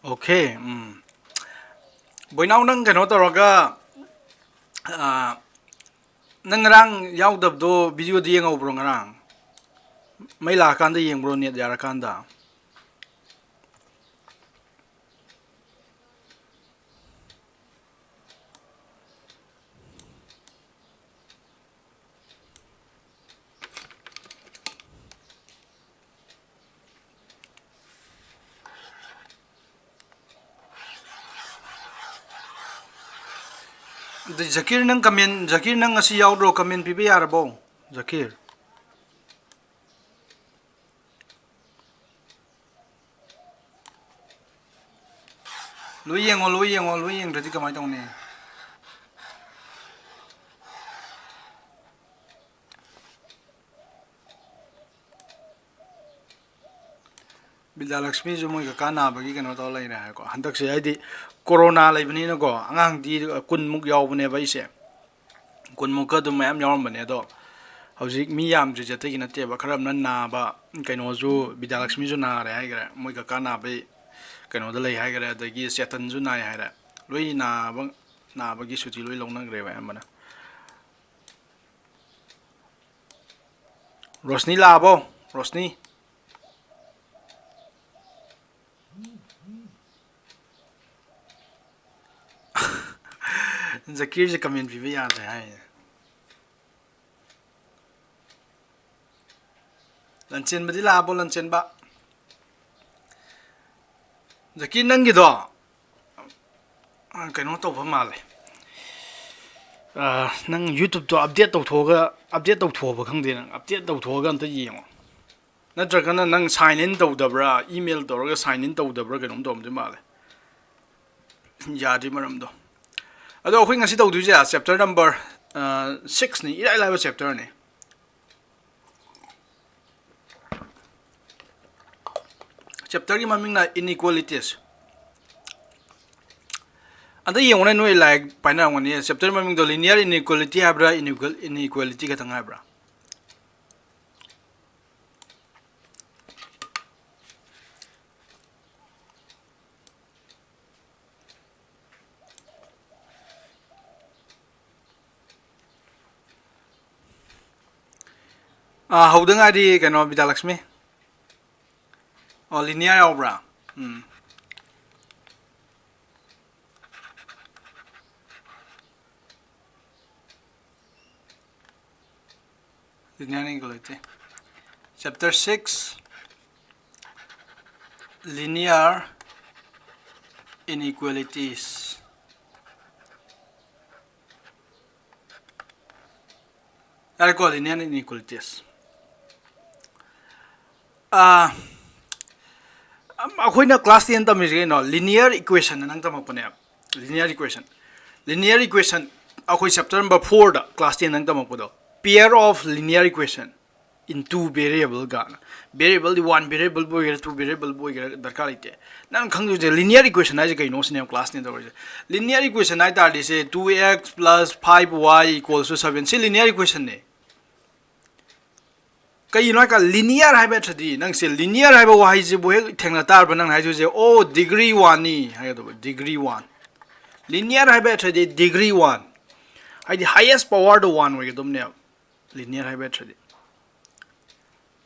Okay. Boy now nang kano toroga nang ngarang yaudab do video di yang bro ngarang. May lakanda yang bro net yarakanda. Zakir nang comment Zakir nang ngasi yaudro comment pipi yarabo. Zakir. Luyeng jadi kamay tong ni. Bila Lakshmi jo moi ka na bagi kano to lai na ko handak se ai di corona lai bani na ko angang di kun muk yaw bane bai se kun muk ka du mayam yaw bane do hauzik mi yam je jate ki na te ba kharam nan na ba kaino ju Bila Lakshmi jo na re ai ga moi ka na bai kaino da lai hai ga da gi setan ju na hai ra loi na ba gi suti loi long na gre ba am na Rosni labo Rosni Zakir je comment pipi yaad hai Lanchen badi labo lanchen ba Zakir nang gi do kaino to ba ma le nang YouTube to update to thoga update to thoba khang de nang update to thoga anta yeng natraga nang sign in to dabra email to ga sign in to dabra kaino to de ma le yadi maram do ado khoi ngasi to du ja chapter number 6 ni ira ila chapter ni chapter ki maming na inequalities anda yeng ona noi like paina ngoni chapter maming do linear inequality habra inequality ka tanga habra haudang adi kano Bila Lakshmi linear yaubra linear inequality chapter 6 linear inequalities I call linear inequalities akhoi class 10 tam is no linear equation nang tam apne linear equation akhoi chapter number 4 da class 10 nang tam apodo pair of linear equation in two variable ga variable the one variable boy two variable boy darkar ite nang khang je linear equation ai kai no sne class 10 da linear equation ai tar dis 2x plus 5y equals to 7 si linear equation ne kay no ka linear hai ba thadi nang se linear hai ba wa hai je bo he thengna tar ba nang hai je o degree 1 ni hai do degree 1 linear hai ba thadi degree 1 hai the highest power to 1 we dum ne linear hai ba thadi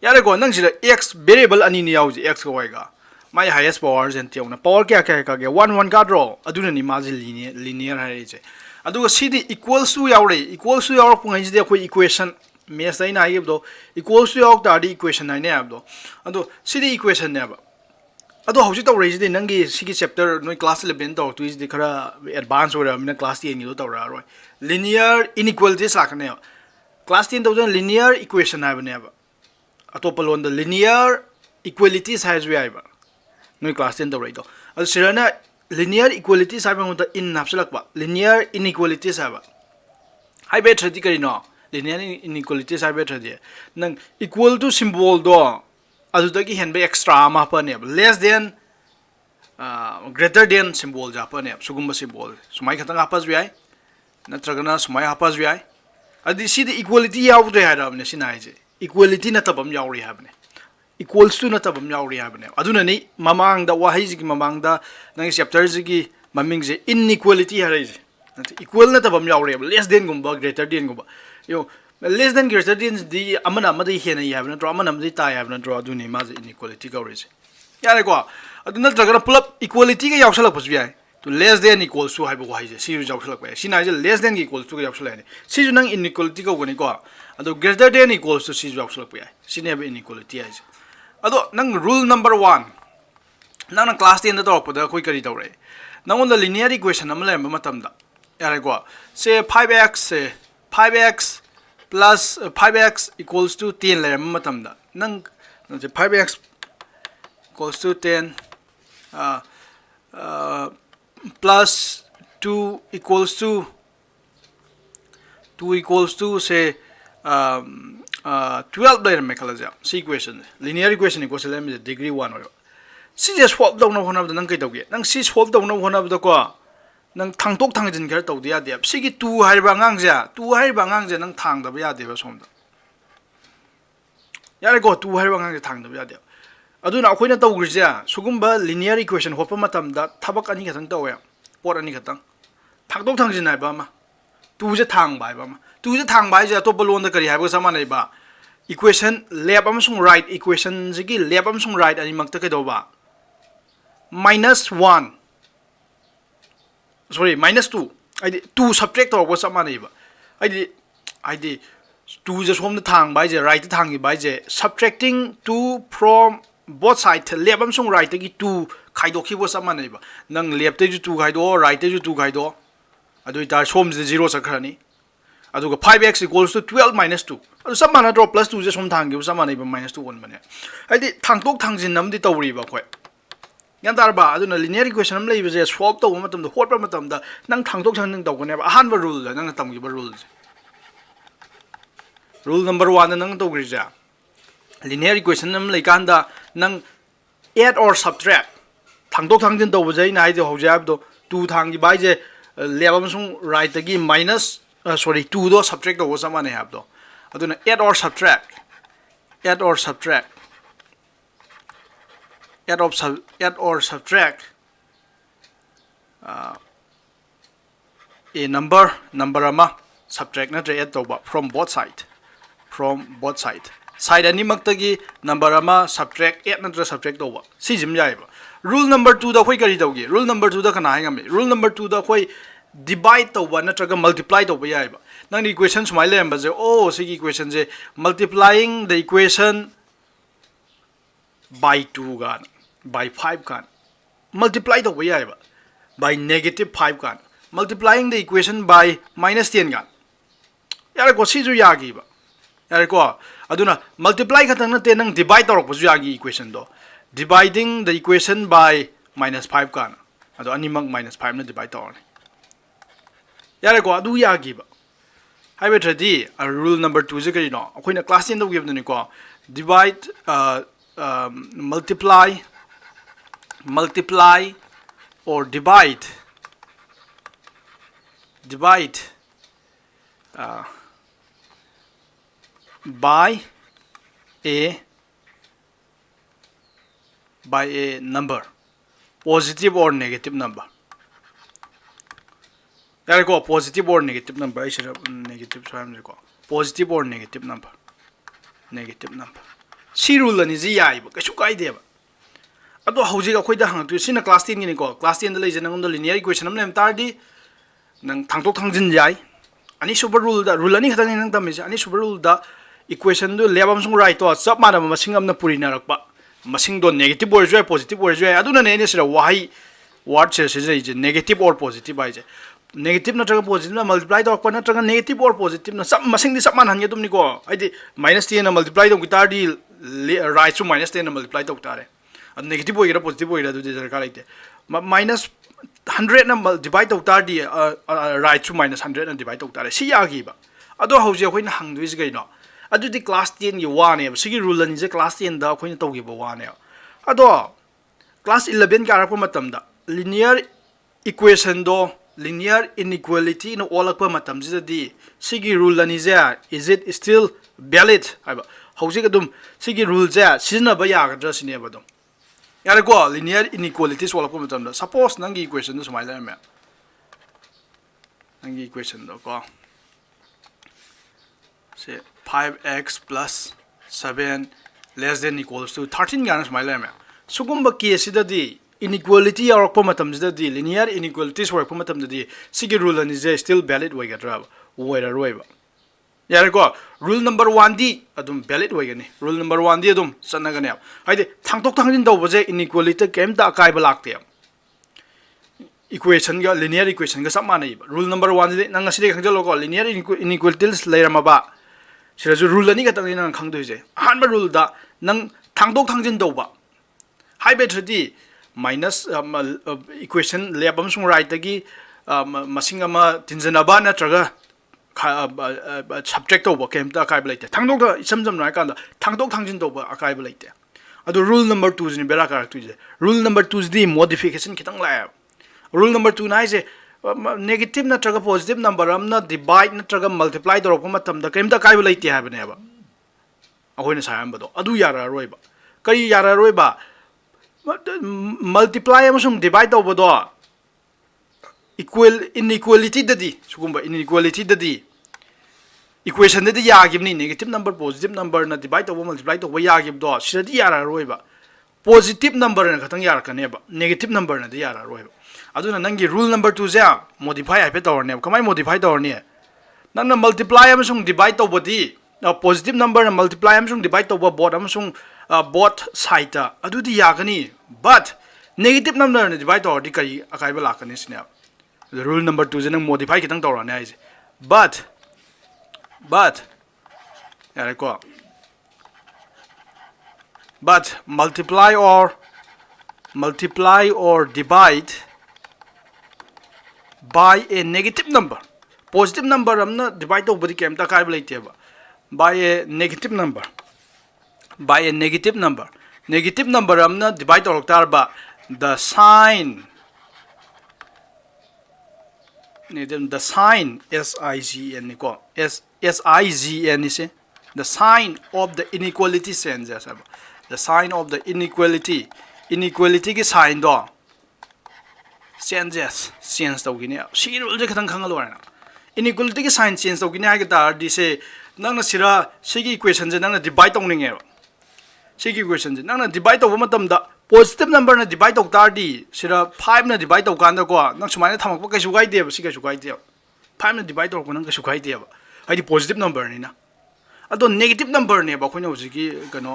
yare ko nang se x variable ani ni yaw je x ko y ga my highest power jen tiaw na power kya kya ka ge 1 1 ka draw aduna ni ma je linear hai je adu si di equals to yaw pungai je ko equation Mes dai na yeb do equals to yok da di equation na ne ab do ado city equation ne ba ado hauji to raise de nangi sigi chapter no class 11 to is de khara advance ora mina class 10 ni do ra roi linear inequalities la ne class 10,000 linear equation na ba ne ba atopal on the linear equalities has we ba no class 10 to right do ado sirana linear equalities ha ba mo in napsalak ba linear inequalities ha ba hai be thadi kari no linear inequalities are better there nang equal to symbol do adudagi hen be extra ma pa ne less than greater than symbol ja pa ne sugumba symbol sumai khatang apas wi ai natragana sumai apas wi ai adi si the equality yaw de ha ne sinai je equality na tabam yaw ri ha ne equals to natabam yauri habane aduna ni mamang da wahai ji mamang da nang chapter ji maming je inequality harai ji equal natabam yauri less than gumba greater than gumba yo less than greater than di amana amadi hena ya habna amana amadi ta ya habna aduni ma je inequality gauri ji yare ko aduna traga pull equality ga yawsala pasu yai to less than equals to haibu wahai je si ju yawsala pa si na je less than equals to ga yawsala ni si ju nang inequality ga goni ko ado greater than equals to si ju yawsala pa yai si ne ba inequality ai je ado nang rule number 1 nang class 10 da to da koi kari tawre nang on the linear equation am le matam da yare ko say 5x plus 5x equals to 10 le matam da nang 5x equals to 10 plus 2 equals to say 12 layer mekalaja si equation linear equation equals to degree 1 or si just swap down no hona nang kai tawge nang si swap down no hona da ko nang thangtok thangjin khar tawdi ya de si gi 2 haiba ngang ja 2 haiba ngang ja nang thang da ya de ba som da yare ko 2 haiba ngang ja thang da ya de aduna akoina tawgrija sugumba linear equation hopa matam da thabak ani khatang tawe pot ani khatang thangtok thangjin haiba ma 2 je thang bai ba ma 2 je thang bai ja to balon da kari haiba sama nei ba equation left amsung right equation jigi left amsung right ani makta ke do ba -1 sorry -2 ai 2 subtract to ko sama nei ba ai di 2 je som da thang bai je right thang gi bai je subtracting 2 from both side left amsung right gi 2 khaidok ki bo sama nei ba nang left te ju 2 khaido right te ju 2 khaido adui tar som je 0 sakrani aduga 5x equals to 12 minus 2 adu samana draw plus 2 je som thang gi samana ba minus 2 1 bane aidi thangtok thangjin namdi tawri ba khoi yan tar ba aduna linear equation am leibe je swap to matam da hot ba matam da nang thangtok thangning taw gone ba ahan ba rule da nang tam gi ba rule number 1 nang tawri ja linear equation am lei kan da nang add or subtract thangtok thangjin taw ba jai na ai je hoja ab do 2 thang gi bai je level sung right gi minus sorry 2 do subtract do sama ne have do aduna add or subtract a number ama subtract na add to ba from both side side ani maktagi number ama subtract add na subtract to ba si jim jai ba rule number 2 da khoi kari dawgi rule number 2 da kana hangam rule number 2 da khoi divide to ba natraga multiply to ba yai ba nang equation smai lem ba je oh si equation je multiplying the equation by 2 gan by 5 gan multiply to ba yai ba by -5 gan multiplying the equation by -10 gan yare ko si ju yagi ba yare ko aduna multiply khatang na te nang divide to ba ju yagi equation do dividing the equation by -5 gan ado animak -5 na divide to yare ko adu yagi ba haibe thadi rule number 2 je kari no akoina class 10 do give ni ko divide multiply or divide by a number positive or negative number yare ko positive or negative number I should negative so am ko positive or negative number si rule ani ji yai ba kasu kai de ba ado hauji ga khoi da hang tu sina class 10 ni ko class 10 da lei je nang on linear equation am nem tar di nang thangtok thangjin jai ani super rule da rule ani khatang nang tam ani super rule da equation do lebam sung right to chap ma da masing am na puri na rak ba masing do negative or joy positive or joy adu na ne sira wahai word se je negative or positive ai je negative na traga positive na multiply to ko na traga negative or positive na sab masing di sab man han ge tum ni ko ai di -10 na multiply to gitar di right to -10 na multiply to tare ad negative ho gira positive ho gira du je jar ka laite -100 na divide to tar di right to -100 na divide to tare si ya gi ba ado hauji khoi na hang du is gai no adu di class 10 gi wa ne si gi rule ni je class 10 da khoi na to gi ba wa ne ado class 11 ka ra ko matam da linear equation do linear inequality no olakpa matam ji di sigi rule ani ja is it still valid hauji adum sigi rule ja sizna ba ya gadra sine ba dum yare ko linear inequalities wala ko matam da suppose nangi equation do smile me nangi equation do ko say 5x plus 7 less than equals to 13 gan smile me sugumba case da di inequality or ko matam da di linear inequalities work ko matam da di sigi rule ani je still valid way gadra way roi ba yare ko rule number 1 di adum valid way gani rule number 1 di adum sanna gani haide thangtok thangjin do boje inequality kem ta kai ba lakte equation ga linear equation ga samana iba rule number 1 di nang aside khangjalo ko linear inequalities leirama ba siraju rule ani ga tang nang khangdoi je han ba rule da nang thangtok thangjin do ba haibe thdi minus equation lebam sung right gi masing ama tinjana ba na traga subtract over kem ta kai blate thangdok da isam jam nai kan da thangdok thangjin do ba akai blate adu rule number 2 ni bera karak tu je rule number 2 di modification kitang la rule number 2 nai je negative na traga positive number am na divide na traga multiply do ko matam da kem ta kai blate ha bane ba ahoi na sayam ba do adu yara roi ba kai yara roi ba multiply amasung divide do ba do equal inequality dadi sugumba inequality dadi equation dadi yagib ni negative number positive number na divide over multiply to yagib do siradi yara roiba positive number na khatang yara kane ba negative number na di yara roiba aduna nangi rule number 2 ja modify hape to ne kamai modify to ne nang na multiply amsung divide to body positive number na multiply amsung divide to both amsung both side adu di yagani but negative number na divide to di kai akai ba lakani sine the rule number 2 is modify kitang tawra ne ai but yare ko but multiply or divide by a negative number positive number amna divide to body kem ta kai blaite ba by a negative number negative number amna divide to tar ba the sign the sign sign sign is the sign of the inequality sense the sign of the inequality ki sign do sense to gine si rule je khatang khangal wa inequality ki sign change to gine ha ga tar di se nang na sira sigi equation je nang na divide tong ninge sigi equation je nang na divide to matam da positive number na divide to tar di sira 5 na divide to kan da ko nang sumai na thamak pa kai su gai de ba si kai su gai de 5 na divide to ko nang kai su gai de ba ai di positive number ni na ado negative number ne ba khoina hojiki kano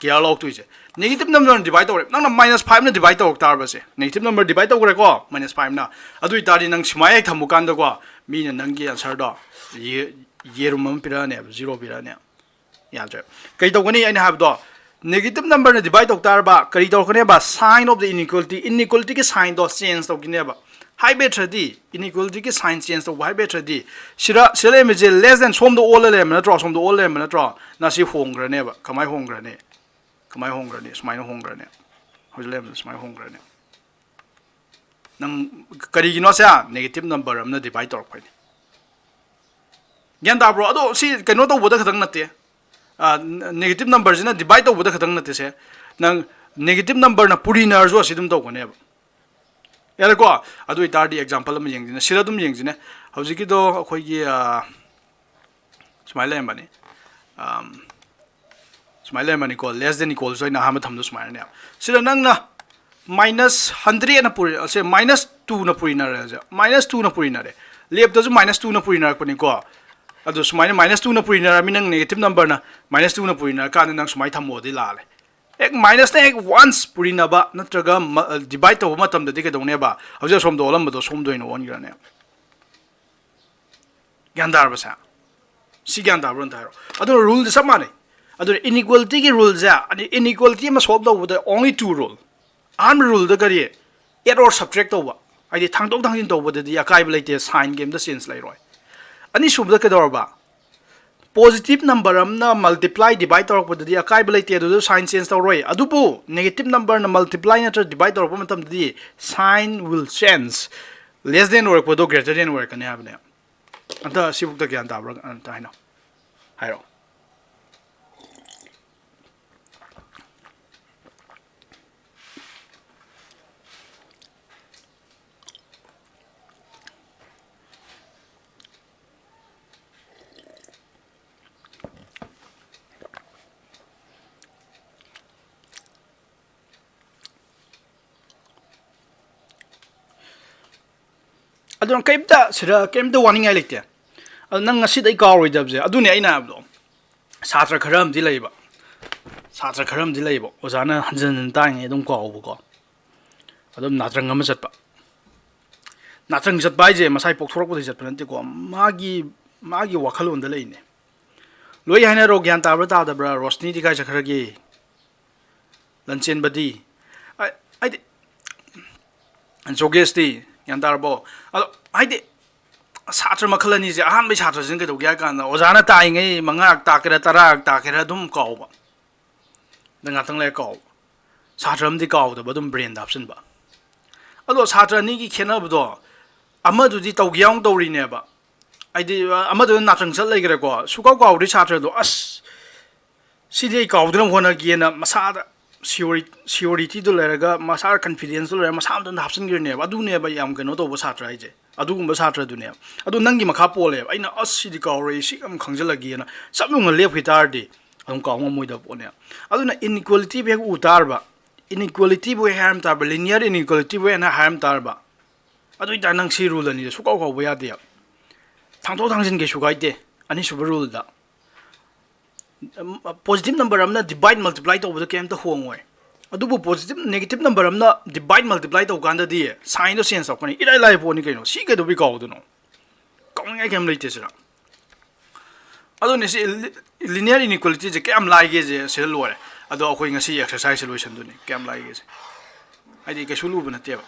kya log tu je negative number na divide to nang na -5 na divide to tar ba se negative number divide to ko -5 na adu itari nang sumai ai thamu kan da ko mi na nang gi answer do ye rum pira ne 0 pira ne ya je kai to gani ai na have do negative number na divide to tar ba kari to kone ba sign of the inequality ki sign do change to gine ba high better di inequality ki sign change to high better di sira me je less than som do all le na tro som do all le na tro na si hongra ne ba kamai hongra ne smai no hongra ne hojle smai hongra ne nang kari gi no sa negative number am na divide to ko ni gyan da bro ado si kano to boda khatang na te negative number jina divide to boda khatang na te se nang negative number na puri na zo sidum to ko ne ba yare ko adu itar di example am yeng jina sira dum yeng jina hauji ki do khoi gi smile am bani smile am bani ko less than equal so na ha ma tham do smile ne sira nang na -100 na puri se -2 na puri na re ja -2 na puri na re left to -2 na puri na ko ni ko adu smai -2 na puri na mi nang negative number na -2 na puri na ka nang smai thamo di la le ek minus na ek once puri na ba natraga divide to matam da dike done ba hauja som do lam do som do in on gra ne gandar ba sa si gandar ron taro adu rule de samane adu inequality ki rule ja ani inequality ma solve do the only two rule arm rule da kari add or subtract to ba ai thangdok thangin to ba de akai ba lite sign game da sense lai roi ani sub da ke dor ba positive number amna multiply divide tor ko di akai belai te do sign change tor roi adubu negative number na multiply na divide tor ko matam di sign will change less than or ko do greater than or kan have ne anta sibuk da gyan ta bra anta haino hairo ꯑꯗꯨꯅ ꯀꯩꯝꯇ ꯁꯤꯗ ꯀꯩꯝꯇ ꯋꯥꯅꯤꯡꯉꯥꯏ ꯂꯩꯇꯦ ꯑꯗꯨ ꯅꯪ ꯉꯁꯤꯗ ꯑꯩ ꯀꯥꯎꯔꯣꯏꯗꯕꯁꯦ ꯑꯗꯨꯅꯦ ꯑꯩꯅ ꯍꯥꯏꯕꯗꯣ ꯁꯥꯇ꯭ꯔ ꯈꯔ ꯑꯃꯗꯤ ꯂꯩꯕ ꯁꯥꯇ꯭ꯔ ꯈꯔ ꯑꯃꯗꯤ ꯂꯩꯕ ꯑꯣꯖꯥꯅ ꯍꯟꯖꯤꯟ ꯍꯟꯖꯤꯟ ꯇꯥꯛꯏꯉꯩ ꯑꯗꯨꯝ ꯀꯥꯎꯕꯀꯣ ꯑꯗꯨꯝ ꯅꯥꯇ꯭ꯔꯪ ꯑꯃ ꯆꯠꯄ ꯅꯥꯇ꯭ꯔꯪ ꯆꯠꯄ ꯍꯥꯏꯁꯦ ꯃꯁꯥꯏ ꯄꯣꯛꯊꯣꯔꯛꯄꯗꯒꯤ ꯆꯠꯄ ꯅꯠꯇꯦꯀꯣ ꯃꯥꯒꯤ ꯋꯥꯈꯜꯂꯣꯟꯗ ꯂꯩꯅꯦ ꯂꯣꯏ ꯍꯥꯏꯅꯔꯣ ꯒ꯭ꯌꯥꯟ ꯇꯥꯕ꯭ꯔꯥ ꯇꯥꯗꯕ꯭ꯔꯥ ꯔꯣꯁꯅꯤꯗꯤ ꯀꯥꯏ ꯆꯠꯈ꯭ꯔꯒꯦ ꯂꯟꯆꯦꯟꯕꯗꯤ ꯍꯥꯏꯗꯤ ꯖꯣꯒꯦꯁꯇꯤ ꯒ꯭ꯌꯥꯟ ꯇꯥꯔꯕꯣ ꯑꯗꯣ ꯍꯥꯏꯗꯤ ꯁꯥꯇ꯭ꯔ ꯃꯈꯜ ꯑꯅꯤꯁꯦ ꯑꯍꯥꯟꯕꯩ ꯁꯥꯇ꯭ꯔꯁꯤꯅ ꯀꯩꯗꯧꯒꯦ ꯍꯥꯏ ꯀꯥꯟꯗ ꯑꯣꯖꯥꯅ ꯇꯥꯛꯏꯉꯩ 5ꯔꯛ ꯇꯥꯛꯀꯦꯔꯥ 10ꯔꯛ ꯇꯥꯛꯀꯦꯔꯥ ꯑꯗꯨꯝ ꯀꯥꯎꯕ ꯅꯪ ꯉꯥꯛꯇꯪ ꯂꯩꯔ ꯀꯥꯎꯕ ꯁꯥꯇ꯭ꯔ ꯑꯃꯗꯤ ꯀꯥꯎꯗꯕ ꯑꯗꯨꯝ ꯕ꯭ꯔꯦꯟꯗ ꯍꯥꯞꯆꯤꯟꯕ ꯑꯗꯣ ꯁꯥꯇ꯭ꯔ ꯑꯅꯤꯒꯤ ꯈꯦꯠꯅꯕꯗꯣ ꯑꯃꯗꯨꯗꯤ ꯇꯧꯒꯦ ꯌꯥꯎꯅ ꯇꯧꯔꯤꯅꯦꯕ ꯍꯥꯏꯗꯤ ꯑꯃꯗꯨꯅ ꯅꯥꯇ꯭ꯔꯪ ꯆꯠ ꯂꯩꯈ꯭ꯔꯦꯀꯣ ꯁꯨꯀꯥꯎ ꯀꯥꯎꯗ꯭ꯔꯤ ꯁꯥꯇ꯭ꯔꯗꯣ ꯑꯁ ꯁꯤꯗꯤ ꯑꯩ ꯀꯥꯎꯗꯅꯕ ꯍꯣꯠꯅꯒꯦꯅ ꯃꯁꯥꯗ ꯁꯤꯌꯣꯔꯤꯇꯤꯗꯨ ꯂꯩꯔꯒ ꯃꯁꯥꯗ ꯀꯟꯐꯤꯗꯦꯟꯁꯇꯨ ꯂꯩꯔꯒ ꯃꯁꯥ ꯑꯝꯇ ꯍꯥꯞꯆꯤꯟꯈ꯭ꯔꯅꯦꯕ ꯑꯗꯨꯅꯦꯕ ꯌꯥꯝ ꯀꯩꯅꯣ ꯇꯧꯕ ꯁꯥꯇ꯭ꯔ ꯍꯥꯏꯁꯦ ꯑꯗꯨꯒꯨꯝꯕ ꯁꯥꯇ꯭ꯔꯗꯨꯅꯦꯕ ꯑꯗꯨ ꯅꯪꯒꯤ ꯃꯈꯥ ꯄꯣꯜꯂꯦꯕ ꯑꯩꯅ ꯑꯁ ꯁꯤꯗꯤ ꯀꯥꯎꯔꯣꯏ ꯁꯤ ꯑꯃ ꯈꯪꯖꯤꯜꯂꯒꯦꯅ ꯆꯞ ꯌꯨꯡꯅ ꯂꯦꯞꯈꯤ ꯇꯥꯔꯗꯤ ꯑꯗꯨꯝ ꯀꯥꯎ ꯉꯝꯃꯣꯏꯗꯕ ꯄꯣꯠꯅꯦꯕ ꯑꯗꯨꯅ ꯏꯟꯏꯀ꯭ꯋꯦꯂꯤꯇꯤꯕꯨ ꯍꯦꯛ ꯎ ꯇꯥꯔꯕ ꯏꯟꯏꯀ꯭ꯋꯦꯂꯤꯇꯤꯕꯨ ꯍꯦꯛ ꯍꯥꯏꯔꯝ ꯇꯥꯔꯕ ꯂꯤꯅꯤꯌꯔ ꯏꯟꯏꯀ꯭ꯋꯦꯂꯤꯇꯤꯕꯨ ꯍꯦꯛ ꯍꯥꯏꯔꯝ ꯇꯥꯔꯕ ꯑꯗꯨ ꯑꯣꯏꯇꯥꯔꯗꯤ ꯅꯪ ꯁꯤ ꯔꯨꯜ ꯑꯅꯤꯗ ꯁꯨꯀꯥꯎ ꯀꯥꯎꯕ ꯌꯥꯗꯦꯕ ꯊꯥꯡꯗꯣꯛ ꯊꯥꯡꯖꯤꯟ ꯀꯩꯁꯨ ꯀꯥꯏꯗꯦ ꯑꯅꯤꯁꯨꯕ ꯔꯨꯜꯗ ꯄꯣꯖꯤꯇꯤভ ꯅꯝꯕꯔ ꯑꯃꯅ ꯗꯤꯚꯥꯏꯠ ꯃꯜꯇꯤꯄ꯭ꯂꯥꯏ ꯇꯧꯕꯗ ꯀꯩꯝꯇ ꯍꯣꯡꯉꯣꯏ ꯑꯗꯨꯕꯨ ꯅꯦꯒꯦꯇꯤꯚ ꯅꯝꯕꯔ ꯑꯃꯅ ꯗꯤꯚꯥꯏꯠ ꯃꯜꯇꯤꯄ꯭ꯂꯥꯏ ꯇꯧ ꯀꯥꯟꯗꯗꯤ ꯁꯥꯏꯟꯗꯣ ꯆꯦꯟꯖ ꯇꯧꯔꯛꯀꯅꯤ ꯏꯔꯥꯏ ꯂꯥꯏꯕ ꯄꯣꯠꯅꯤ ꯀꯩꯅꯣ ꯁꯤ ꯀꯩꯗꯧꯕꯩ ꯀꯥꯎꯗꯣꯏꯅꯣ ꯀꯥꯎꯅꯤꯡꯉꯥꯏ ꯀꯩꯝ ꯂꯩꯇꯦ ꯁꯤꯗ ꯑꯗꯨꯅꯦ ꯁꯤ ꯂꯤꯅꯤꯌꯔ ꯏꯟꯏꯀ꯭ꯋꯦꯂꯤꯇꯤꯁꯦ ꯀꯌꯥꯝ ꯂꯥꯏꯒꯦꯁꯦ ꯁꯤꯗ ꯂꯣꯏꯔꯦ ꯑꯗꯣ ꯑꯩꯈꯣꯏ ꯉꯁꯤ ꯑꯦꯛꯁꯔꯁꯥꯏꯖꯁꯦ ꯂꯣꯏꯁꯟꯗꯣꯏꯅꯤ ꯀꯌꯥꯝ ꯂꯥꯏꯒꯦꯁꯦ ꯍꯥꯏꯗꯤ ꯀꯩꯁꯨ ꯂꯨꯕ ꯅꯠꯇꯦꯕ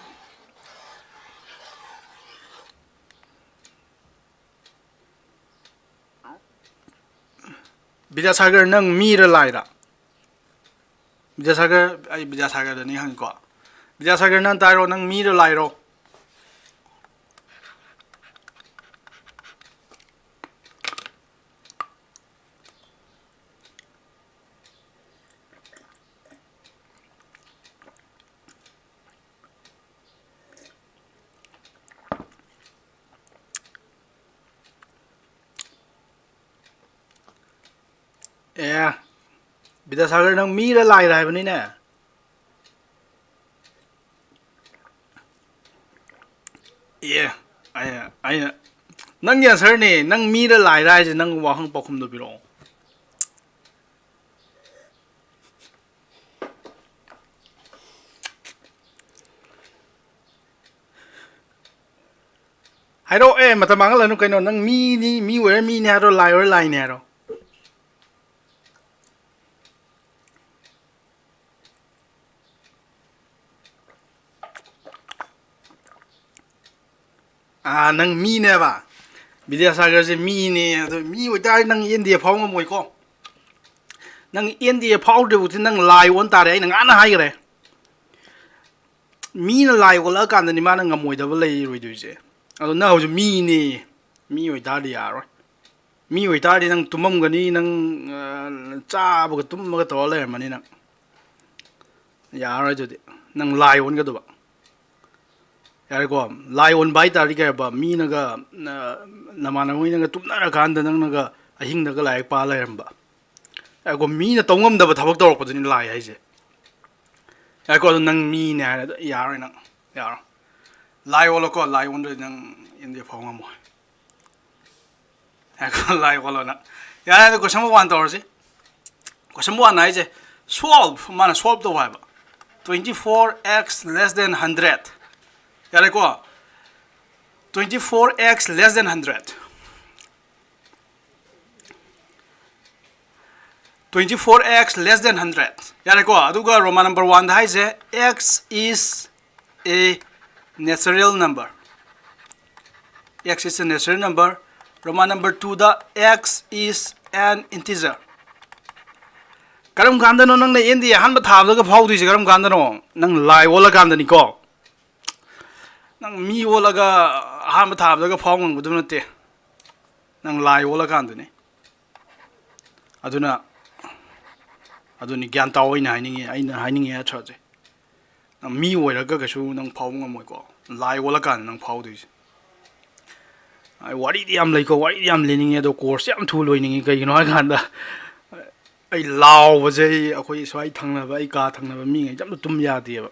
ꯕꯤꯗ꯭ꯌꯥꯁꯥꯒꯔ ꯅꯪ ꯃꯤꯔ ꯂꯥꯏꯔ ꯕꯤꯗ꯭ꯌꯥꯁꯥꯒꯔ ꯑꯩ ꯕꯤꯗ꯭ꯌꯥꯁꯥꯒꯔꯗꯅꯤ ꯍꯪꯉꯤꯀꯣ ꯕꯤꯗ꯭ꯌꯥꯁꯥꯒꯔ ꯅꯪ ꯇꯥꯏꯔꯣ ꯅꯪ ꯃꯤꯔ ꯂꯥꯏꯔꯣ ꯑꯦ ꯕꯤꯗ꯭ꯌꯥꯁꯥꯒꯔ ꯅꯪ ꯃꯤꯔ ꯂꯥꯏꯔ ꯍꯥꯏꯕꯅꯤꯅꯦ ꯑꯩꯅ ꯅꯪꯒꯤ ꯑꯟꯁꯔꯅꯦ ꯅꯪ ꯃꯤꯔ ꯂꯥꯏꯔ ꯍꯥꯏꯁꯦ ꯅꯪ ꯋꯥꯍꯪ ꯄꯥꯎꯈꯨꯝꯗꯨ ꯄꯤꯔꯛꯑꯣ ꯍꯥꯏꯔꯛꯑꯣ ꯑꯦ ꯃꯇꯝ ꯃꯥꯡꯍꯜꯂꯅꯨ ꯀꯩꯅꯣ ꯅꯪ ꯃꯤꯅꯤ ꯃꯤ ꯑꯣꯏꯔ ꯃꯤꯅꯤ ꯍꯥꯏꯔꯣ ꯂꯥꯏ ꯑꯣꯏꯔ ꯂꯥꯏꯅꯤ ꯍꯥꯏꯔꯣ ꯅꯪ ꯃꯤꯅꯦꯕ ꯕꯤꯗ꯭ꯌꯥꯁꯥꯒꯔꯁꯦ ꯃꯤꯅꯦ ꯑꯗꯣ ꯃꯤ ꯑꯣꯏꯇꯥꯔꯗꯤ ꯅꯪ ꯑꯦꯟ.ꯗꯤ.ꯑꯦ ꯐꯥꯎ ꯉꯝꯃꯣꯏꯀꯣ ꯅꯪ ꯑꯦꯟ.ꯗꯤ.ꯑꯦ ꯐꯥꯎꯗ꯭ꯔꯤꯕꯧꯗꯤ ꯅꯪ ꯂꯥꯏ ꯑꯣꯟ ꯇꯥꯔꯦ ꯑꯩꯅ ꯉꯥꯟꯅ ꯍꯥꯏꯈ꯭ꯔꯦ ꯃꯤꯅ ꯂꯥꯏ ꯑꯣꯜꯂꯛꯑꯀꯥꯟꯗꯅꯤ ꯃꯥꯅ ꯉꯝꯃꯣꯏꯗꯕ ꯂꯩꯔꯣꯏꯗꯣꯏꯁꯦ ꯑꯗꯣ ꯅꯪ ꯍꯧꯖꯤꯛ ꯃꯤꯅꯦ ꯃꯤ ꯑꯣꯏꯇꯥꯔꯗꯤ ꯌꯥꯔꯣꯏ ꯃꯤ ꯑꯣꯏꯇꯥꯔꯗꯤ ꯅꯪ ꯇꯨꯝꯃꯝꯒꯅꯤ ꯅꯪ ꯆꯥꯕꯒ ꯇꯨꯝꯃꯒ ꯇꯧꯔ ꯂꯩꯔꯝꯃꯅꯤ ꯅꯪ ꯌꯥꯔꯔꯣꯏ ꯑꯗꯨꯗꯤ ꯅꯪ ꯂꯥꯏ ꯑꯣꯟꯒꯗꯕ ꯌꯥꯔꯦꯀꯣ ꯂꯥꯏ ꯑꯣꯟꯕ ꯍꯥꯏꯇꯥꯔꯗꯤ ꯀꯩ ꯍꯥꯏꯕ ꯃꯤꯅꯒ ꯅꯃꯥꯟꯅꯕꯉꯩꯅꯒ ꯇꯨꯝꯅꯔꯀꯥꯟꯗ ꯅꯪꯅꯒ ꯑꯍꯤꯡꯗꯒ ꯂꯥꯏꯔꯤꯛ ꯄꯥ ꯂꯩꯔꯝꯕ ꯌꯥꯔꯦꯀꯣ ꯃꯤꯅ ꯇꯧꯉꯝꯗꯕ ꯊꯕꯛ ꯇꯧꯔꯛꯄꯗꯨꯅꯤ ꯂꯥꯏ ꯍꯥꯏꯁꯦ ꯌꯥꯔꯦꯀꯣ ꯑꯗꯣ ꯅꯪ ꯃꯤꯅꯦ ꯍꯥꯏꯔꯦ ꯑꯗꯣ ꯌꯥꯔꯣꯏ ꯅꯪ ꯌꯥꯔꯣꯏ ꯂꯥꯏ ꯑꯣꯜꯂꯣꯀꯣ ꯂꯥꯏ ꯑꯣꯟꯗ꯭ꯔꯗꯤ ꯅꯪ ꯑꯦꯟ.ꯗꯤ.ꯑꯦ ꯐꯥꯎ ꯉꯝꯃꯣꯏ ꯌꯥꯔꯦꯀꯣ ꯂꯥꯏ ꯑꯣꯜꯂꯣ ꯅꯪ ꯌꯥꯔꯦ ꯑꯗꯣ ꯀꯣꯏꯁꯟ ꯅꯝꯕꯔ 1 ꯇꯧꯔꯁꯤ ꯀꯣꯏꯁꯟ ꯅꯝꯕꯔ 1 ꯍꯥꯏꯁꯦ ꯃꯥꯅ ꯁꯣꯜꯕ ꯇꯧ ꯍꯥꯏꯕ 24x less than 100 ꯌꯥꯔꯦꯀꯣ 24x less than 100 24x less than 100 ꯌꯥꯔꯦꯀꯣ ꯑꯗꯨꯒ ꯔꯣꯃꯥꯟ ꯅꯝꯕꯔ 1ꯗ ꯍꯥꯏꯁꯦ x is a natural number x is a natural number Roman number 2ꯗ x is an integer ꯀꯔꯝ ꯀꯥꯟꯗꯅꯣ ꯅꯪꯅ ꯑꯦꯟ.ꯗꯤ.ꯑꯦ ꯑꯍꯥꯟꯕ ꯊꯥꯕꯗꯒ ꯐꯥꯎꯗꯣꯏꯁꯦ ꯀꯔꯝ ꯀꯥꯟꯗꯅꯣ ꯅꯪ ꯂꯥꯏ ꯑꯣꯜꯂꯀꯥꯟꯗꯅꯤꯀꯣ ꯅꯪ ꯃꯤ ꯑꯣꯜꯂꯒ ꯑꯍꯥꯟꯕ ꯊꯥꯕꯗꯒ ꯐꯥꯎ ꯉꯝꯒꯗꯕ ꯅꯠꯇꯦ ꯅꯪ ꯂꯥꯏ ꯑꯣꯜꯂꯀꯥꯟꯗꯅꯤ ꯑꯗꯨꯅꯤ ꯒ꯭ꯌꯥꯟ ꯇꯥꯎ ꯑꯩꯅ ꯍꯥꯏꯅꯤꯡꯉꯤ ꯑꯊ꯭ꯔꯁꯦ ꯅꯪ ꯃꯤ ꯑꯣꯏꯔꯒ ꯀꯩꯁꯨ ꯅꯪ ꯐꯥꯎꯕ ꯉꯝꯃꯣꯏꯀꯣ ꯂꯥꯏ ꯑꯣꯜꯂꯀꯥꯟꯗ ꯅꯪ ꯐꯥꯎꯗꯣꯏꯁꯦ ꯋꯥꯔꯤꯗꯤ ꯌꯥꯝ ꯂꯩꯀꯣ ꯋꯥꯔꯤꯗꯤ ꯌꯥꯝ ꯂꯤꯅꯤꯡꯉꯦ ꯑꯗꯣ ꯀꯣꯔꯁꯁꯦ ꯌꯥꯝ ꯊꯨ ꯂꯣꯏꯅꯤꯡꯉꯤ ꯀꯩꯒꯤꯅꯣ ꯍꯥꯏ ꯀꯥꯟꯗ ꯑꯩ ꯂꯥꯎꯕꯁꯦ ꯑꯩꯈꯣꯏ ꯁ꯭ꯋꯥꯏ ꯊꯪꯅꯕ ꯑꯩ ꯀꯥ ꯊꯪꯅꯕ ꯃꯤꯉꯩꯁꯦ ꯑꯝꯇ ꯇꯨꯝ ꯌꯥꯗꯦꯕ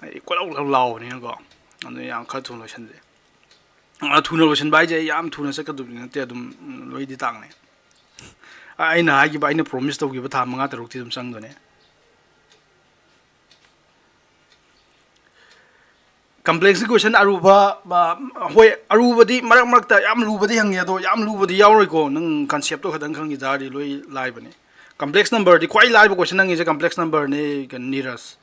ꯍꯥꯏꯗꯤ ꯀꯣꯏꯂꯥꯎ ꯂꯥꯎꯕꯅꯤꯅꯀꯣ ꯑꯗꯨ ꯌꯥꯝ ꯈꯔ ꯊꯨꯅ ꯂꯣꯏꯁꯟꯖꯦ ꯊꯨꯅ ꯂꯣꯏꯁꯟꯕ ꯍꯥꯏꯁꯦ ꯌꯥꯝ ꯊꯨꯅ ꯆꯠꯀꯗꯕꯗꯤ ꯅꯠꯇꯦ ꯑꯗꯨꯝ ꯂꯣꯏꯗꯤ ꯇꯥꯡꯅꯩ ꯑꯩꯅ ꯍꯥꯏꯈꯤꯕ ꯑꯩꯅ ꯄ꯭ꯔꯣꯃꯤꯁ ꯇꯧꯈꯤꯕ ꯊꯥ 5-6ꯇꯤ ꯑꯗꯨꯝ ꯆꯪꯗꯣꯏꯅꯦ ꯀꯝꯄ꯭ꯂꯦꯛꯁ ꯀ꯭ꯋꯦꯁꯟ ꯑꯔꯨꯕ ꯍꯣꯏ ꯑꯔꯨꯕꯗꯤ ꯃꯔꯛ ꯃꯔꯛꯇ ꯌꯥꯝ ꯂꯨꯕꯗꯤ ꯍꯪꯉꯦ ꯑꯗꯣ ꯌꯥꯝ ꯂꯨꯕꯗꯤ ꯌꯥꯎꯔꯣꯏꯀꯣ ꯅꯪ ꯀꯟꯁꯦꯞꯇꯣ ꯈꯛꯇꯪ ꯈꯪꯈꯤ ꯇꯥꯔꯗꯤ ꯂꯣꯏ ꯂꯥꯏꯕꯅꯦ ꯀꯝꯄ꯭ꯂꯦꯛꯁ ꯅꯝꯕꯔꯗꯤ ꯈ꯭ꯋꯥꯏ ꯂꯥꯏꯕ ꯀ꯭ꯋꯦꯁꯟ ꯍꯪꯉꯤꯁꯦ ꯀꯝꯄ꯭ꯂꯦꯛꯁ ꯅꯝꯕꯔꯅꯦ ꯅꯤꯔꯁ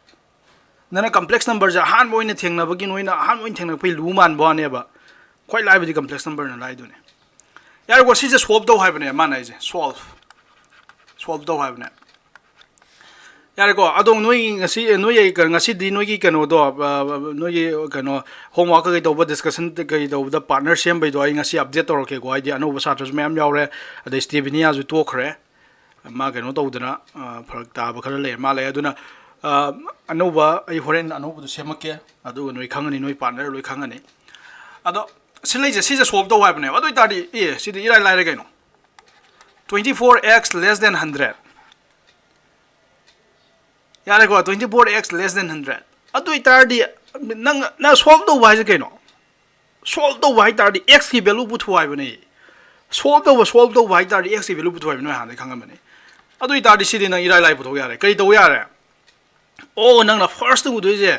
ꯅꯪꯅ ꯀꯝꯄ꯭ꯂꯦꯛꯁ ꯅꯝꯕꯔꯁꯦ ꯑꯍꯥꯟꯕ ꯑꯣꯏꯅ ꯊꯦꯡꯅꯕꯒꯤ ꯅꯣꯏꯅ ꯑꯍꯥꯟꯕ ꯑꯣꯏꯅ ꯊꯦꯡꯅꯔꯛꯄꯩ ꯂꯨ ꯃꯥꯟꯕ ꯋꯥꯅꯦꯕ ꯈ꯭ꯋꯥꯏ ꯂꯥꯏꯕꯗꯤ ꯀꯝꯄ꯭ꯂꯦꯛꯁ ꯅꯝꯕꯔꯅ ꯂꯥꯏꯗꯣꯏꯅꯦ ꯌꯥꯔꯦꯀꯣ ꯁꯤꯁꯦ ꯁꯣꯜꯞ ꯇꯧ ꯍꯥꯏꯕꯅꯦ ꯃꯥꯅ ꯑꯩꯁꯦ ꯁꯣꯜꯞ ꯇꯧ ꯍꯥꯏꯕꯅꯦ ꯌꯥꯔꯦꯀꯣ ꯑꯗꯣ ꯅꯣꯏ ꯉꯁꯤꯗꯤ ꯅꯣꯏꯒꯤ ꯀꯩꯅꯣꯗꯣ ꯅꯣꯏꯒꯤ ꯀꯩꯅꯣ ꯍꯣꯝꯋꯥꯔꯛ ꯀꯩ ꯇꯧꯕ ꯗꯤꯁꯀꯁꯟ ꯀꯩ ꯇꯧꯕꯗ ꯄꯥꯔꯠꯅꯔ ꯁꯦꯝꯕꯩꯗꯣ ꯑꯩ ꯉꯁꯤ ꯑꯞꯗꯦꯠ ꯇꯧꯔꯛꯀꯦꯀꯣ ꯍꯥꯏꯗꯤ ꯑꯅꯧꯕ ꯁꯥꯇ꯭ꯔꯁꯨ ꯃꯌꯥꯝ ꯌꯥꯎꯔꯦ ꯑꯗꯩ ꯁ꯭ꯇꯦꯕꯤꯅꯤꯌꯥꯁꯨ ꯇꯣꯛꯈ꯭ꯔꯦ ꯃꯥ ꯀꯩꯅꯣ ꯇꯧꯗꯅ ꯐꯔꯛ ꯇꯥꯕ ꯈꯔ ꯂꯩ ꯃꯥ ꯂꯩ ꯑꯗꯨꯅ ꯑꯅꯧꯕ ꯑꯩ ꯍꯣꯔꯦꯟ ꯑꯅꯧꯕꯗꯣ ꯁꯦꯝꯃꯛꯀꯦ ꯑꯗꯨꯒ ꯅꯣꯏ ꯈꯪꯉꯅꯤ ꯅꯣꯏ ꯄꯥꯔꯠꯅꯔ ꯂꯣꯏ ꯈꯪꯉꯅꯤ ꯑꯗꯣ ꯁꯤ ꯂꯩꯁꯦ ꯁꯤꯁꯦ ꯁꯣꯜꯞ ꯇꯧ ꯍꯥꯏꯕꯅꯦꯕ ꯑꯗꯨ ꯑꯣꯏꯇꯥꯔꯗꯤ ꯁꯤꯗꯤ ꯏꯔꯥꯏ ꯂꯥꯏꯔꯦ ꯀꯩꯅꯣ 24x less than 100 ꯌꯥꯔꯦꯀꯣ 24x less than 100 ꯑꯗꯨ ꯑꯣꯏꯇꯥꯔꯗꯤ ꯅꯪ ꯁꯣꯜꯞ ꯇꯧꯕ ꯍꯥꯏꯁꯦ ꯀꯩꯅꯣ ꯁꯣꯜꯞ ꯇꯧꯕ ꯍꯥꯏꯇꯥꯔꯗꯤ x की ꯚꯦꯂꯨ ꯄꯨꯊꯣꯛ ꯍꯥꯏꯕꯅꯦ ꯁꯣꯜꯞ ꯇꯧꯕ ꯍꯥꯏꯇꯥꯔꯗꯤ x की ꯚꯦꯂꯨ ꯄꯨꯊꯣꯛ ꯍꯥꯏꯕꯅꯦ ꯅꯣꯏ ꯍꯥꯟꯅꯗꯩ ꯈꯪꯉꯝꯕꯅꯤ ꯑꯗꯨ ꯑꯣꯏꯇꯥꯔꯗꯤ ꯁꯤꯗꯤ ꯅꯪ ꯏꯔꯥꯏ ꯂꯥꯏ ꯄꯨꯊꯣꯛ ꯌꯥꯔꯦ ꯀꯔꯤ ꯇꯧ ꯌꯥꯔꯦ ꯑꯣ ꯅꯪꯅ ꯐꯥꯔꯁꯇ ꯎꯗꯣꯏꯁꯦ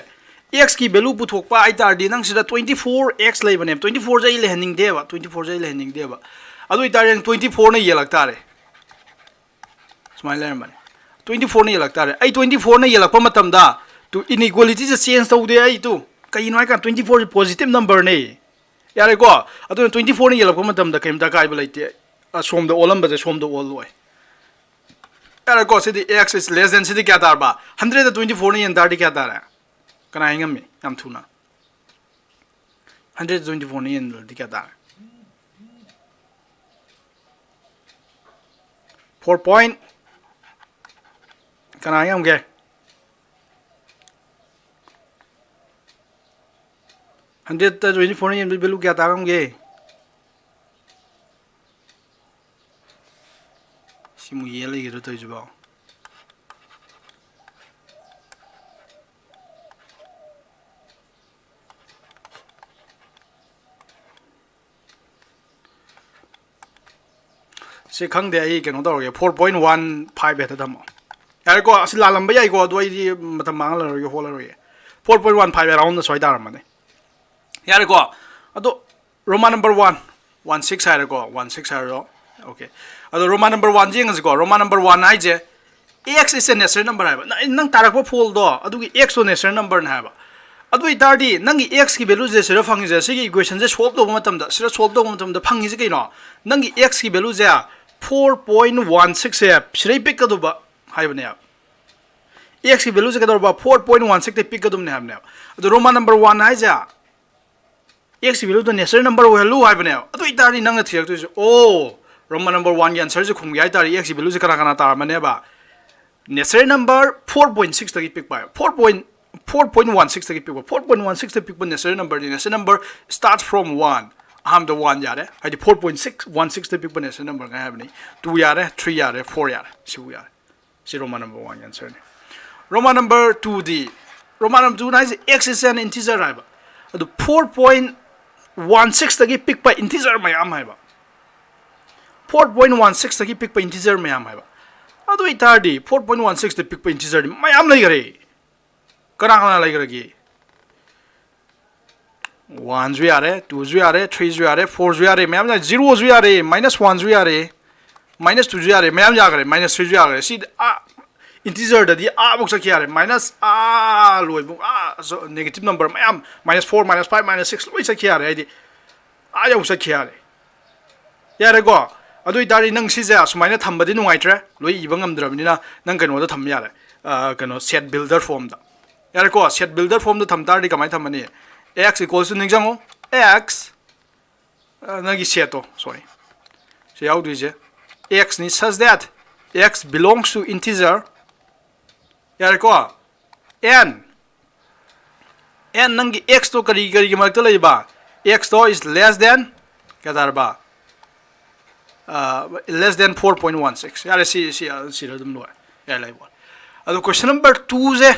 x की ꯚꯦꯂꯨ ꯄꯨꯊꯣꯛꯄ ꯍꯥꯏꯇꯥꯔꯗꯤ ꯅꯪ ꯁꯤꯗ 24x ꯂꯩꯕꯅꯦꯕ 24ꯁꯦ ꯑꯩ ꯂꯩꯍꯟꯅꯤꯡꯗꯦꯕ 24ꯁꯦ ꯑꯩ ꯂꯩꯍꯟꯅꯤꯡꯗꯦꯕ ꯑꯗꯨ ꯑꯣꯏꯇꯥꯔꯗꯤ ꯅꯪ 24ꯅ ꯌꯦꯜꯂꯛ ꯇꯥꯔꯦ ꯁꯨꯃꯥꯏꯅ ꯂꯩꯔꯝꯕꯅꯦ 24ꯅ ꯌꯦꯜꯂꯛ ꯇꯥꯔꯦ ꯑꯩ 24ꯅ ꯌꯦꯜꯂꯛꯄ ꯃꯇꯝꯗ ꯇꯨ ꯏꯟꯏꯀ꯭ꯋꯦꯂꯤꯇꯤꯁꯦ ꯆꯦꯟꯖ ꯇꯧꯗꯦ ꯑꯩ ꯇꯨ ꯀꯩꯅꯣ ꯍꯥꯏꯀꯥꯟꯗ 24ꯁꯦ ꯄꯣꯖꯤꯇꯤভ ꯅꯝꯕꯔꯅꯦ ꯌꯥꯔꯦꯀꯣ ꯑꯗꯨꯅ 24ꯅ ꯌꯦꯜꯂꯛꯄ ꯃꯇꯝꯗ ꯀꯩꯝꯇ ꯑꯀꯥꯏꯕ ꯂꯩꯇꯦ ꯑꯁꯣꯝꯗ ꯑꯣꯜꯂꯝꯕꯁꯦ ꯁꯣꯝꯗ ꯑꯣꯜꯂꯣꯏ ꯌꯥꯔꯦꯀꯣ ꯁꯤꯗꯤ x is less than ꯁꯤꯗꯤ ꯀꯌꯥ ꯇꯥꯔꯕ 100ꯗ 24ꯅ ꯌꯦꯟ ꯇꯥꯔꯗꯤ ꯀꯌꯥ ꯇꯥꯔꯦ ꯀꯅꯥ ꯍꯥꯏꯉꯝꯃꯤ ꯌꯥꯝ ꯊꯨꯅ 100ꯗ 24ꯅ ꯌꯦꯟꯗꯤ ꯀꯌꯥ ꯇꯥꯔꯦ 4 point ꯀꯅꯥ ꯍꯥꯏꯉꯝꯒꯦ 100ꯗ 24ꯅ ꯌꯦꯟꯕꯒꯤ ꯚꯦꯂꯨ ꯀꯌꯥ ꯇꯥꯉꯝꯒꯦ 시무 얘기를 더 해줘봐. ꯁꯤ ꯈꯪꯗꯦ ꯑꯩ ꯀꯩꯅꯣ ꯇꯧꯔꯒꯦ 4.15 ꯍꯦꯛꯇ ꯊꯝꯃꯣ ꯌꯥꯔꯦꯀꯣ ꯑꯁꯤ ꯂꯥꯜꯂꯝꯕ ꯌꯥꯏꯀꯣ ꯑꯗꯣ ꯑꯩꯗꯤ ꯃꯇꯝ ꯃꯥꯡꯍꯜꯂꯔꯣꯏꯒꯦ ꯍꯣꯠꯂꯔꯣꯏꯒꯦ 4.15 ꯑꯦꯔꯥꯎꯟꯗ ꯁ꯭ꯋꯥꯏ ꯇꯥꯔꯝꯃꯅꯤ ꯌꯥꯔꯦꯀꯣ ꯑꯗꯣ ꯔꯣꯃꯥꯟ ꯅꯝꯕꯔ 1 16 ꯍꯥꯏꯔꯦꯀꯣ 16 ꯍꯥꯏꯔꯣ ओके अदो रोमा नंबर 1 जेंगसिको रोमा नंबर 1 हाइजे x is a natural number हाइबा नंग तारकपो फोल दो अदुगी x तो natural number न हाइबा अदु इतारदी नंगी x की वैल्यू जे सिरा फंगी जे सिगी इक्वेशन जे सॉल्व तोबो मतमदा सिरा सॉल्व तोबो मतमदा फंगी जे कइनो नंगी x की वैल्यू जे 4.16 से सिरै पिक कदुबा हाइबने x की वैल्यू जे कदुबा 4.16 ते पिक कदुमने हाइबने अदु रोमा नंबर 1 हाइजे x की वैल्यू तो natural number वैल्यू हाइबने अदु इतारदी नंग थिरक्तोइसे ओ रोमन नंबर 1 की आंसर से खुंगी आई तारी x की वैल्यू से कना तार मनेबा नेचुरल नंबर 4.6 तक पिक पाए 4.16 तक पिक 4.16 तक pick natural number start from 1 हम द 1 यारे हाइदि 4.616 तक पिक नेचुरल नंबर का हैबनी 2 यारे 3 यारे 4 यारे सिबु यारे सि रोमन नंबर 1 आंसर ने Roman number 2 the Roman number 2 noise x is an integer हाइबा अदु 4.16 तक पिक पाए इंटीजर मयाम हाइबा 4.16 तक पिक इंटीजर मैम है अदो इतारदी 4.16 तक पिक इंटीजर मैम लेगरे कना कना लेगरगी 1 जु यारे 2 जु यारे 3 जु यारे 4 जु यारे मैम 0 जु यारे -1 जु यारे -2 जु यारे मैम जागरे -3 जु यागरे सी इंटीजर ददी आ बुक सखि यारे माइनस आ लोय बुक आ नेगेटिव नंबर मैम -4 -5 -6 लोय सखि यारे आइदी आ यौ सखि यारे यारे गो अदु इतारी नंग सिजे सुमाइना थंबदि नुंगाइत्रे लोइ इबा ngamद्रबनिना नंग कनो दा थम यारे कनो सेट बिल्डर फॉर्म दा यारे को सेट बिल्डर फॉर्म दा थम तारदि कमाइ थमनी x equals to निंगजांगो x नंगी सेटो सॉरी से याउ दिजे x नि such that x belongs to integer यारे को n नंगी x तो करी करी के मरते लेबा x तो is less than क्या दारबा less than 4.16 यार सी रदम लो यार लाइव अदो क्वेश्चन नंबर 2 जे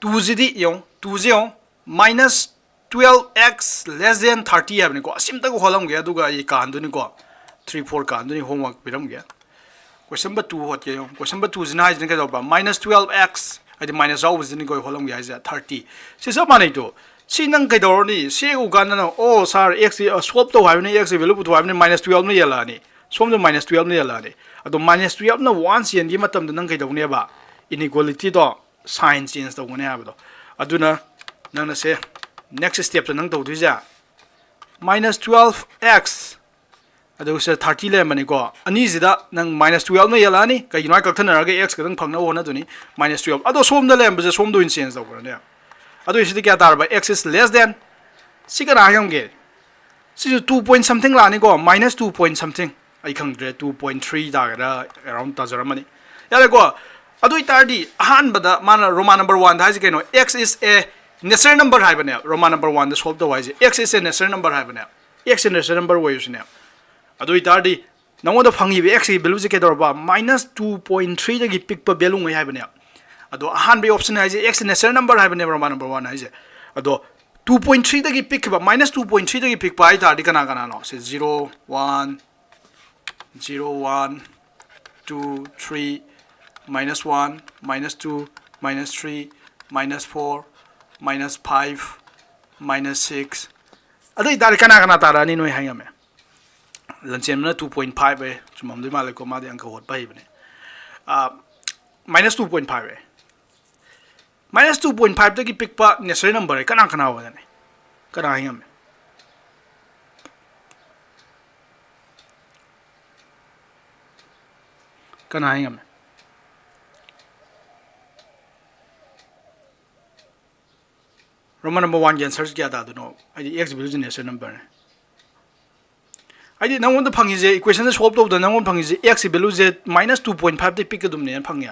2 जे दी यो 2 जे यो minus 12x less than 30 है को सिम्ता को होलम गया दुगा ये कांदुनी को 3 4 कांदुनी होमवर्क बिरम गया क्वेश्चन नंबर 2 होत गया क्वेश्चन नंबर 2 जिना है जिनके दो minus 12x आई माइनस आउ जिनी को होलम गया है 30 से सब माने तो सी नंग के दौरनी से उगान ना ओ सर x स्वप तो हाइने x वैल्यू पुतो हाइने -12 ने यलानी सोम जो -12 ने यलानी अदो -12 ना 1 सेन की मतम नंग के दौने बा inequality तो साइन चेंज तौने हाबदो अदुना नंग से next step to nang to duja -12x adu se 30 le mani ko ani zida nang -12 na yalani ka yinai ka thana ga x ka dang phangna wona duni -12 ado som da le ambe som do in change da ko ne ado isi kya tar ba x is less than si ka ra yam ge si 2 point something la ni ko -2 point something ai khang dre 2.3 da ga around ta zara mani ya le ko ado itar di han ba da mana roman number 1 da ji ke no x is a necessary number है बने Roma number 1 the solve the wise x is a necessary number है बने x is a necessary number wise ने अदो इतारदी नंगो the fungi bay x की value जे के दरबा -2.3 दगी पिक प वैल्यू है बने अदो हान बे ऑप्शन है जे x is necessary number है बने रोमा नंबर 1 है जे अदो 2.3 दगी पिक बा -2.3 दगी पिक बा इतारदी कना कना नो से 0 1 0 1 2 3 -1 -2 -3 -4 -5 -6 अदो इतार कना कना तारा नि नोय हाय में लंचेन में 2.5 है सुमम दे माले को मादे अंक होत पाई बने -2.5 है -2.5 तक की पिक पा नेसेसरी नंबर है कना कना हो जाने कना हाय में कना हाय में रोमन नंबर 1 के आंसर क्या था दोनों आई x वैल्यू नेचर नंबर है आई नंगों द फंगी जे इक्वेशन सॉल्व तो द नंगों फंगी जे x वैल्यू जे -2.5 ते पिक दुम ने फंगी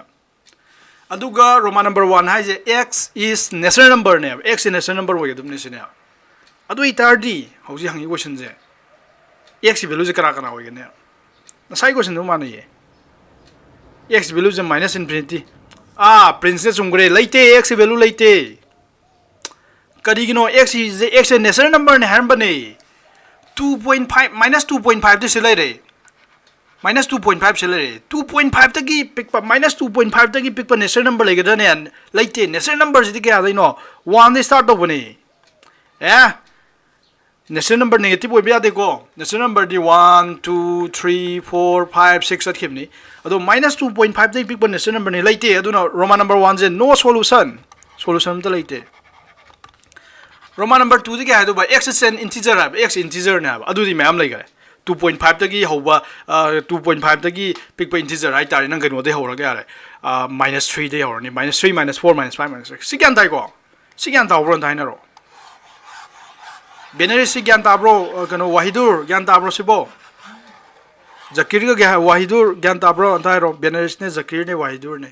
अदुगा रोमन नंबर 1 है जे x इज नेचर नंबर ने x नेचर नंबर हो दुम ने से ने अदु इतारदी हौजी हंगी क्वेश्चन जे x वैल्यू जे करा करा हो ने नसाई क्वेश्चन दो माने ये x वैल्यू जे -infinity प्रिंसेस उंगरे लेते x वैल्यू लेते करीगिनो x is x a necessary number ने हरम बने 2.5 -2.5 ते सिले रे -2.5 सिले रे 2.5 तक की पिक पर -2.5 तक की पिक पर necessary number लेके ने लेते necessary number जी क्या आदि नो 1 ने स्टार्ट हो बने necessary number नेगेटिव हो बिया देखो necessary number the 1 2 3 4 5 6 at Kimni अदो -2.5 तक पिक पर necessary number ने लेते अदो ना रोमन नंबर 1 जे no solution तो लेते रोमन नंबर 2 दी क्या है तो भाई x is an integer है x integer ने अदुदी मैम लेगा 2.5 तक की होगा 2.5 तक की पिक पे integer है तारी नंग कहीं वो दे हो रहा क्या है -3 दे हो रहा नहीं -3 -4 -5 -6 सिक्यान ताई को सिक्यान ताऊ ब्रो ताई ना रो बेनरी सिक्यान ताऊ ब्रो कनो वाहिदुर ज्ञान ताऊ ब्रो सिबो जकीर का क्या है वाहिदुर ज्ञान ताऊ ब्रो ताई रो बेनरी ने जकीर ने वाहिदुर ने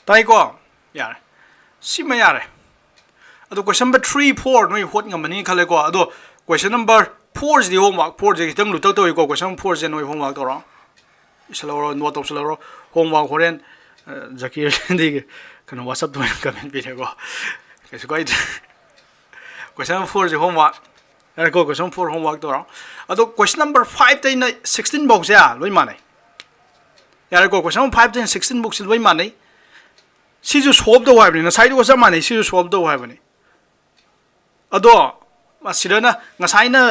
ताई को यार सिम यार अदो क्वेश्चन नंबर 3 4 नोई होत ngमनी खले को अदो क्वेश्चन नंबर 4 जी होमवर्क 4 जे खितंग लुतक तो को क्वेश्चन 4 जे नोई होमवर्क तोरो इसलो नोट तो सलो होमवर्क होरेन जकीर दी कनो व्हाट्सएप तो कमेंट भी को कैसे कोई क्वेश्चन 4 जे होमवर्क यार को क्वेश्चन 4 होमवर्क तोरो अदो क्वेश्चन नंबर 5 ते 16 बॉक्स या लोई माने यार को क्वेश्चन 5 ते 16 बॉक्स लोई माने सिजु सॉल्व दो है बने साइड को सब माने सिजु सॉल्व दो है बने अदो मसिरना ngसाइना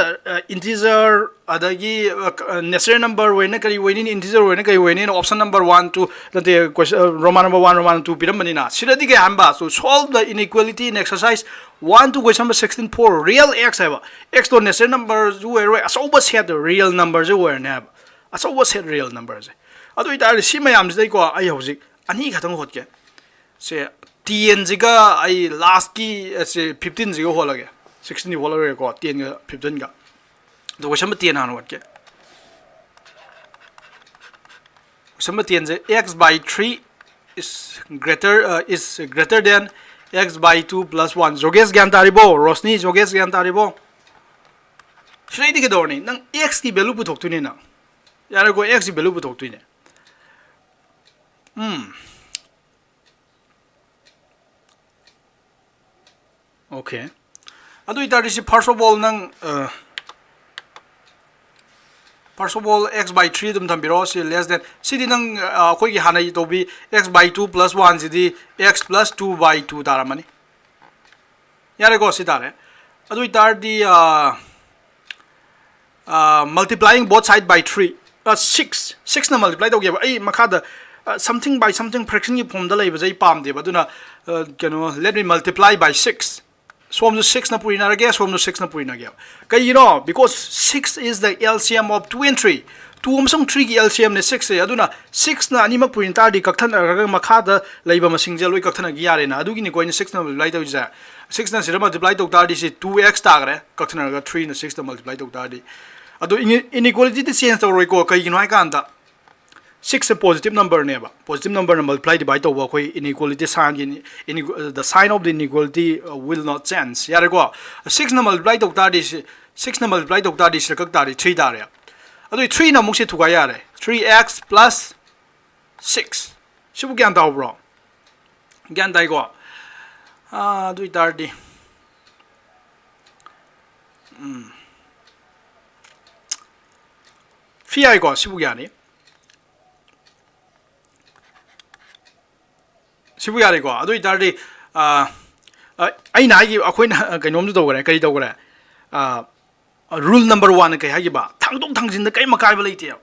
इंटीजर अदगी नेचुरल नंबर वेने करी वेनी इंटीजर वेने करी वेनी ऑप्शन नंबर 1 2 दते रोमन नंबर 1 रोमन 2 पिरम बनिना सिरदी के हम्बा so solve the inequality in exercise 1 to question number 16 for real x है x तो नेचुरल नंबर जो है असोबा सेट रियल नंबर जो है ने असोबा सेट रियल नंबर से अदो इतार सि मयाम से को आई हौजिक अनि खतंग होत के से 10 जिगा आई लास्ट की से 15 जिगा हो लगे 16 हो लगे को 10 का 15 का तो क्वेश्चन नंबर 10 हानो के question number 10 J x by 3 is greater than x by 2 plus 1. Jogesh gyan taribo, Rosni jogesh gyan taribo. Shray di kedorni nang x ki value puthok tu ni na. Yara ko x ki value puthok tu ni. Okay. Adu itari si first of all nang first of all x by 3 dum thambiro si less than sidi nang khoi gi hanai to bi x by 2 plus 1 sidi x plus 2 by 2 taramani. Yare go si tare. Adu itari di multiplying both side by 3 6 na multiply to ge ai makada something by something fraction ki form da lai ba jai pam de ba duna let me multiply by 6. So 6 na purina ra ge so 6 na purina ge kai you know because 6 is the LCM of 2 and 3 2 amsong 3 ki LCM ne 6 e aduna 6 na ani mak purin tar di kakthana ra makha da leiba masing je loi kakthana gi yare na adu gi ni ko 6 na multiply to ja 6 na sira multiply to tar di si 2x ta gre kakthana ra 3 na 6 na multiply to tar di adu inequality ti change to roi ko kai gi noi kan da 6 a positive number neba. Positive number multiply divide over koi inequality sign the sign of the inequality will not change. Yare go 6 na multiply to that is 6 na multiply to that is kak tari 3 dare. Adu 3 na muk se thuga yare 3x plus 6. Sibu gyan daw bro. Gyan dai go. Adu tar di. Fi ai go sibu gyani. Sibu yare ko adu itari ai na gi akhoi na kainom do gore kai do gore rule number 1 kai hagi ba thangdong thangjin da kai makai ba leite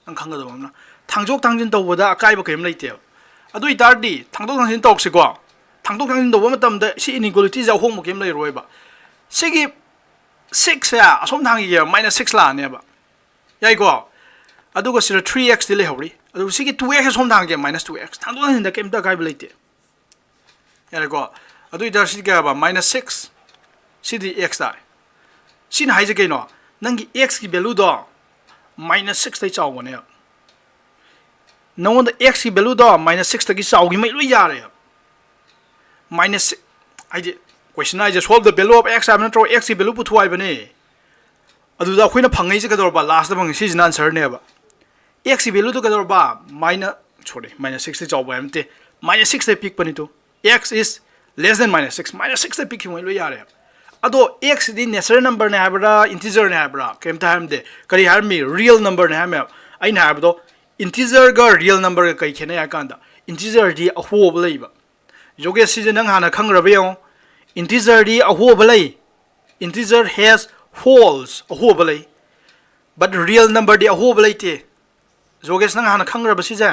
ang khanga do na thangjok thangjin to boda akai ba kaim leite adu itari thangdong thangjin tok se ko thangdong thangjin do ba matam da si inequality ja hong mo kem lei roi ba sigi 6 ya asom thangi ge -6 la ne ba yai ko adu ko sira 3x dile hori adu sigi 2x som thang ge -2x thang do hin da kem da kai blite yare ko adu idar si ga ba -6 sidi x da sin hai je ke no nangi x ki value do -6 tai chaw ne no the x ki value do -6 ta ki chaw gi mai lu yare minus ai je question ai je solve the value of x am not x ki value pu thuai ba ne adu da khoina phangai je ka do ba last da bang si jin answer ne ba x की value तो कदर बा -6 से जाओ एमते -6 से pick पनी तो x is less than -6 -6 से पिक हिमो लो यारे अदो x दी नेचुरल नंबर ने हाबरा इंटीजर ने हाबरा केम टाइम दे करी हार मी रियल नंबर ने हाम आई ना हाबदो इंटीजर गा रियल नंबर का कई खेने या कांदा इंटीजर दी अहो बलैबा जोगे सीजन नंग हाना खंगरबे यो इंटीजर दी अहो बलै इंटीजर हैज होल्स अहो बलै but real number दी अहो बलैते जोगेश नंग हाना खंगरा बसी जा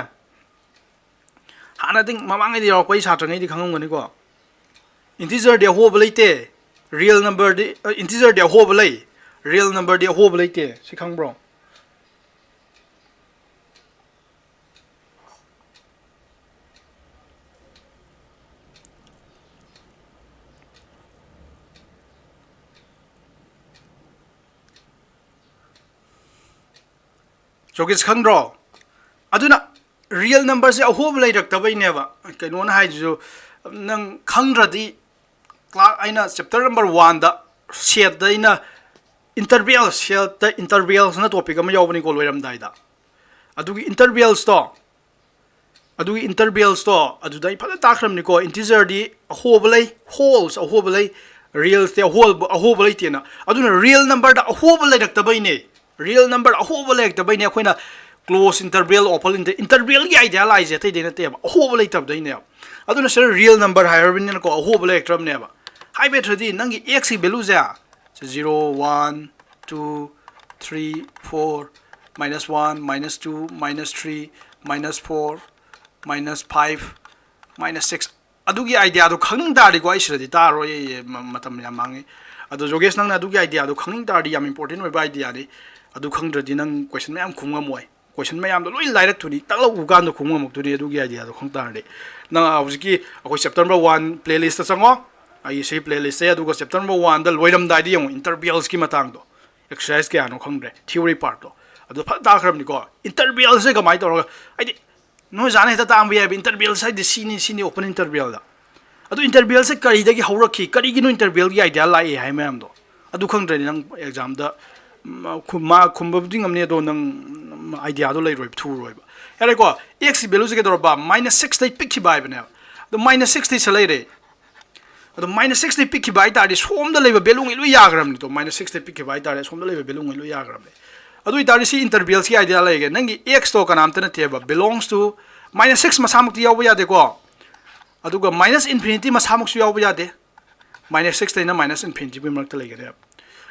हाना दिं ममांग दि रॉक पैसा ट्रने दि खंगम गनि को इंटीजर दे हो बलैते रियल नंबर दि इंटीजर दे हो बलै रियल नंबर दे हो बलैते सि खंग ब्रो जोगेश खंग ब्रो अदुना real number se ahob lai rak tabai ne ba kai non hai ju nang khangradi class aina chapter number 1 da set da ina interval set da intervals na topic am yaw bani ko loiram dai da adu gi intervals to adu dai phala takhram ni ko integer di ahob lai wholes ahob lai real te ahob lai te na aduna real number da ahob lai rak tabai ne real number ahob lai rak tabai ne khoina close interval open interval की idea लाई जे ते नते अब होब ले तब दैने अदुना sir real number higher बिन को होब ले एक्ट्रम ने अब हाई बेट थदि नंगी x की वैल्यू जा 0 1 2 3 4 -1 -2 -3 -4 -5 -6 अदुगी idea दो खंग दारि को आइसरदि तारो ये मतम या मांगे अदु जोगेश नंग अदुगी idea दो खंग दारि याम important ओइ बा idea दि अदु खंगद्रदि नंग question मैम खुंगा मोय question मैम दो लोइ लाइरक थुनि तगलो उगान दो खुंगा मक थुनि अदुगी idea दो खंग तारदि ना अबुकी अखोइ chapter number 1 playlist ता संगो आई से playlist से अदुगा chapter number 1 दा लोइरम दाइदि यम intervals की मतंग दो exercise के आनो खंगद्रे theory part दो अदु फ ताखरम नि को intervals से कमाइ तोरगा आइदि no jane ta tam bi interval sai de sini open interval da adu interval se kari da gi haurakhi kari gi no interval gi idea lai hai mam do adu khang dre nang exam da khuma khumba ding amne do nang idea do lai roi thu roi ba yare ko x value se ke dor ba -6 dai pick bai ba ne the -60 se lai re adu -60 pick bai ta di som da lai ba value ngi lu ya gram ni to -60 pick bai ta re som da lai ba value ngi lu ya gram le adu i ta di si interval si idea lai ge nang gi x to kanam ta na te ba belongs to -6 masamuk ti yaw ba ya de ko aduga -infinity masamuk su yaw ba ya de -6 dai na -infinity bi marak ta lai ge de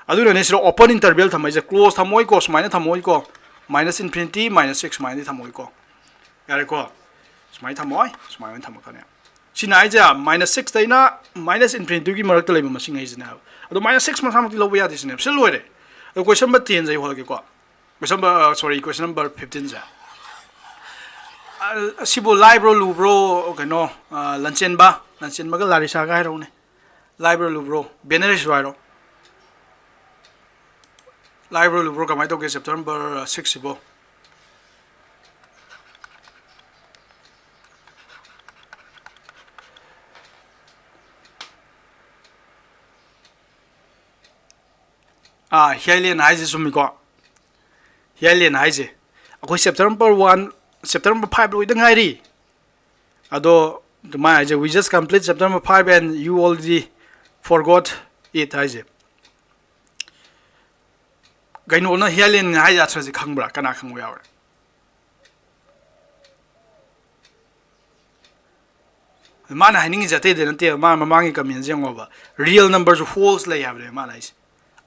adu ne siro open interval thamai je close thamoi ko smaina thamoi ko -infinity -6 smaina thamoi ko yare ko smaina thamoi smaina thamaka ne sinai ja -6 dai na -infinity gi marak ta lai ma singai je na adu -6 masamuk ti lo ba ya de sine sil loire question number 10 jai hol ge ko question number 15 ja sibo library lubro kano lanchen ba ga larisa ga ro ne library lubro beneris wa ro library lubro ka mai to ke September 6 sibo Helian haije sumi ko Helian haije akoi September 1 September 5 lo idang hairi ado my we just complete September 5 and you already forgot it haije gaino na Helian haije atraji khangbra kana khangwe yaw mana haning jate de nte ma mamangi kamin jengoba real numbers false lay have mana is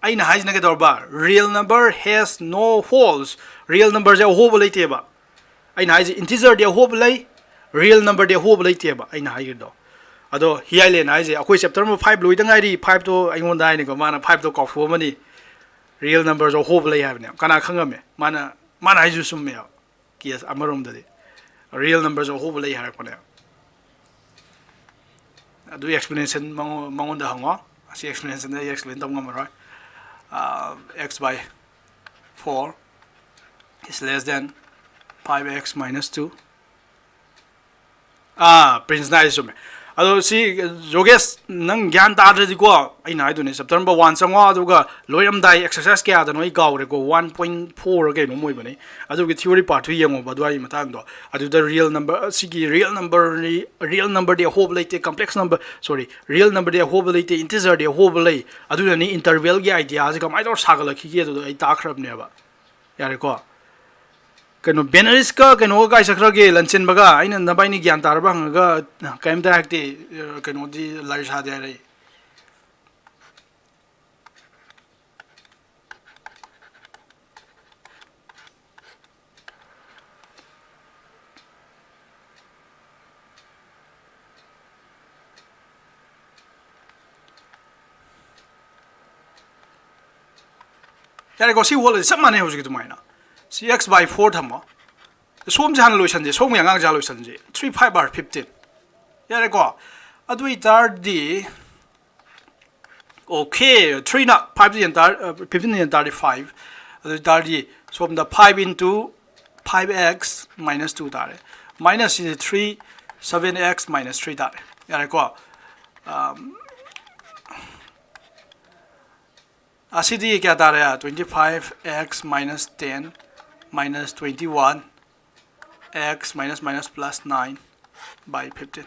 aina haije na ke dorba real number has no false real number ja hobo lay teba aina haije integer de hobo lay real number de hobo lay teba aina haije do ado Helian haije akoi September 5 loi dang ai 5 to aingon dai ni ko mana 5 to ko fo mani real numbers of hope lay have ne kana khangame mana haiju sum me kias amarom de real numbers of hope lay har ko ne adu explanation mangon da hango asi explanation da explain tam ngam right x by 4 is less than 5x minus 2 prince na isume ado si joges nang gyan ta de ko ai na du ne September 1 sangwa adu ga loyam dai exercise kya da noi gaw re ko 1.4 ge no moi bane adu ge theory part wi yango badu ai matang do adu the real number si gi real number de hob late complex number sorry real number de hob late integer de hob late adu ni interval ge idea ji kam ai dor sagal ki ge do ai ta khrab ne ba yare ko kano benaris ka kano ga sakra ge lanchen baga aina nabai ni gyan tar bang ga kaim ta akti kano di lai sa de rai yare ko si wol sam mane ho ji tu mai na cx by 4 thamo som jan loisan je som yang ja loisan je 3 5 bar 15 yare ko adui tar di okay 3 na 5 and 15 and 35 adui tar di som the 5 into 5x minus 2 tare minus is 3 7x minus 3 tare yare ko asidi kya tare 25x minus 10 minus 21 x minus minus plus 9 by 15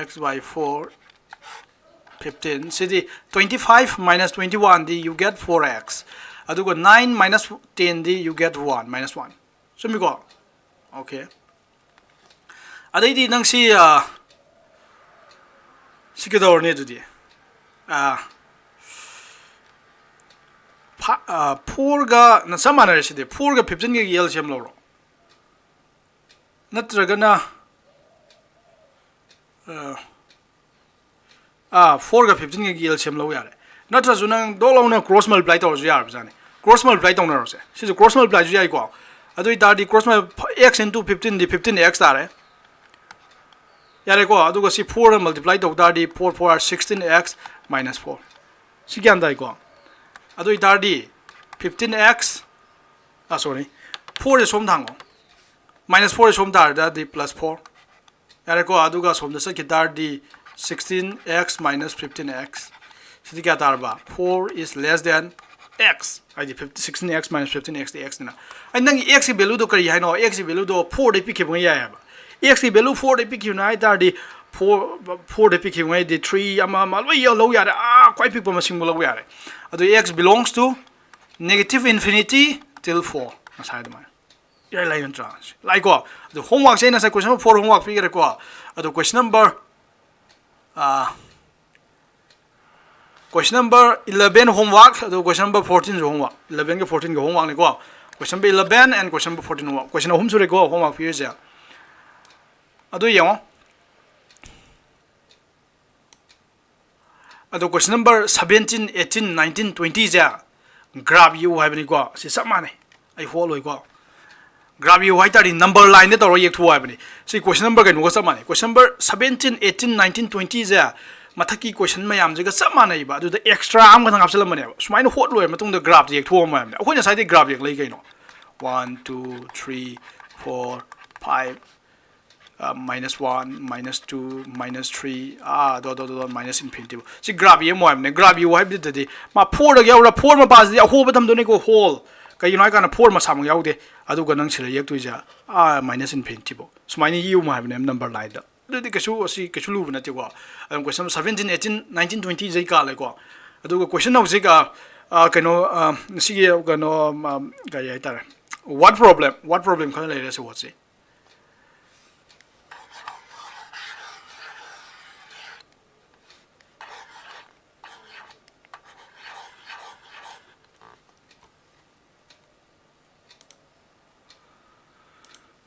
x by 4 15 cd 25 minus 21 the you get 4x adugo 9 minus 10 the you get 1 minus 1 so mi go okay adai di nang si sikador ne du di 4 ga na samana reside 4 ga 15 ga LCM lo ro natraga na 4 ga 15 ga LCM lo yare natra ju nang do lo na cross multiply to ju yar bjane cross multiply to na ro se si cross multiply ju yai ko adu ta di cross x into 15 di 15x tare yare ko adu ga si 4 multiply to ta di 4 4 are 16x minus 4 si kyan dai ko adu itar di 15x sorry 4 is som thango minus 4 som tar da di plus 4 yare ko aduga som da sa ki tar di 16x minus 15x sidi kya tar ba 4 is less than x ai di 16x minus 15x di x na ai nang x ki value do kari hai no x ki value do 4 de pick ya ya ba x ki value 4 de pick na ai tar di 4 de pick ngai di 3 ama ma lo ya lo ya a kwai pick pa ma sing lo ya re adu x belongs to negative infinity till 4 aside ma ya lai yon trans like ko the homework say na sa question number 4 homework figure ko adu question number 11 homework adu question number 14 homework 11 ke 14 ke homework ne ko question number 11 and question number 14 homework question home sure ko homework figure ja adu yo adu question number 17 18 19 20 ja grab you hai bani ko si samane ai hol hoi ko grab you hai tari number line to yek thu hai bani si question number ga nuga samane question number 17 18 19 20 ja mathaki question mayam je ga samane ba adu da extra am ga ngap salam ne sumai no hot loi matung da grab yek thu ma ne akoi na sai de grab yek lai kai no 1 2 3 4 5 minus 1 minus 2 minus 3 do minus infinity si grab ye mo ne grab you hai bi de ma 4 da yaura 4 ma pas de ho ba tham do ne ko hole kai noi kana 4 ma samung yau de adu ga nang sile yek tu ja minus infinity bo sumai ni you ma ne number line da de ke su si ke su lu na ti ko question 17 18 19 20 jai ka le ko adu ga question now je ga kano si ga no ga ya ta what problem kan le re se what se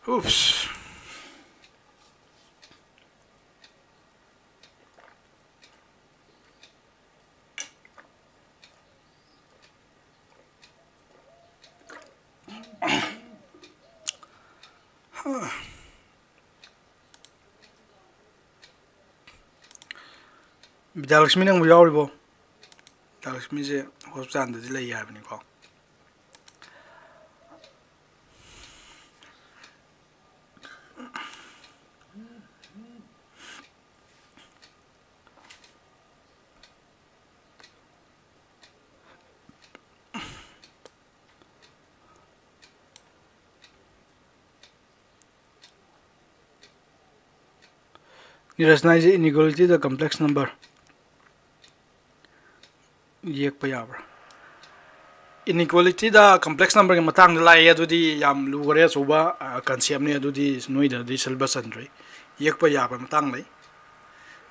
oops Vidyalakshmi nang yaw ribo Vidyalakshmi je hospital da dilay ya bani ko Recognize inequality the complex number yek pa yabra inequality da complex number ke matang lai adudi yam lu gore suba concept ne adudi noi da di syllabus andre yek pa yabra matang lai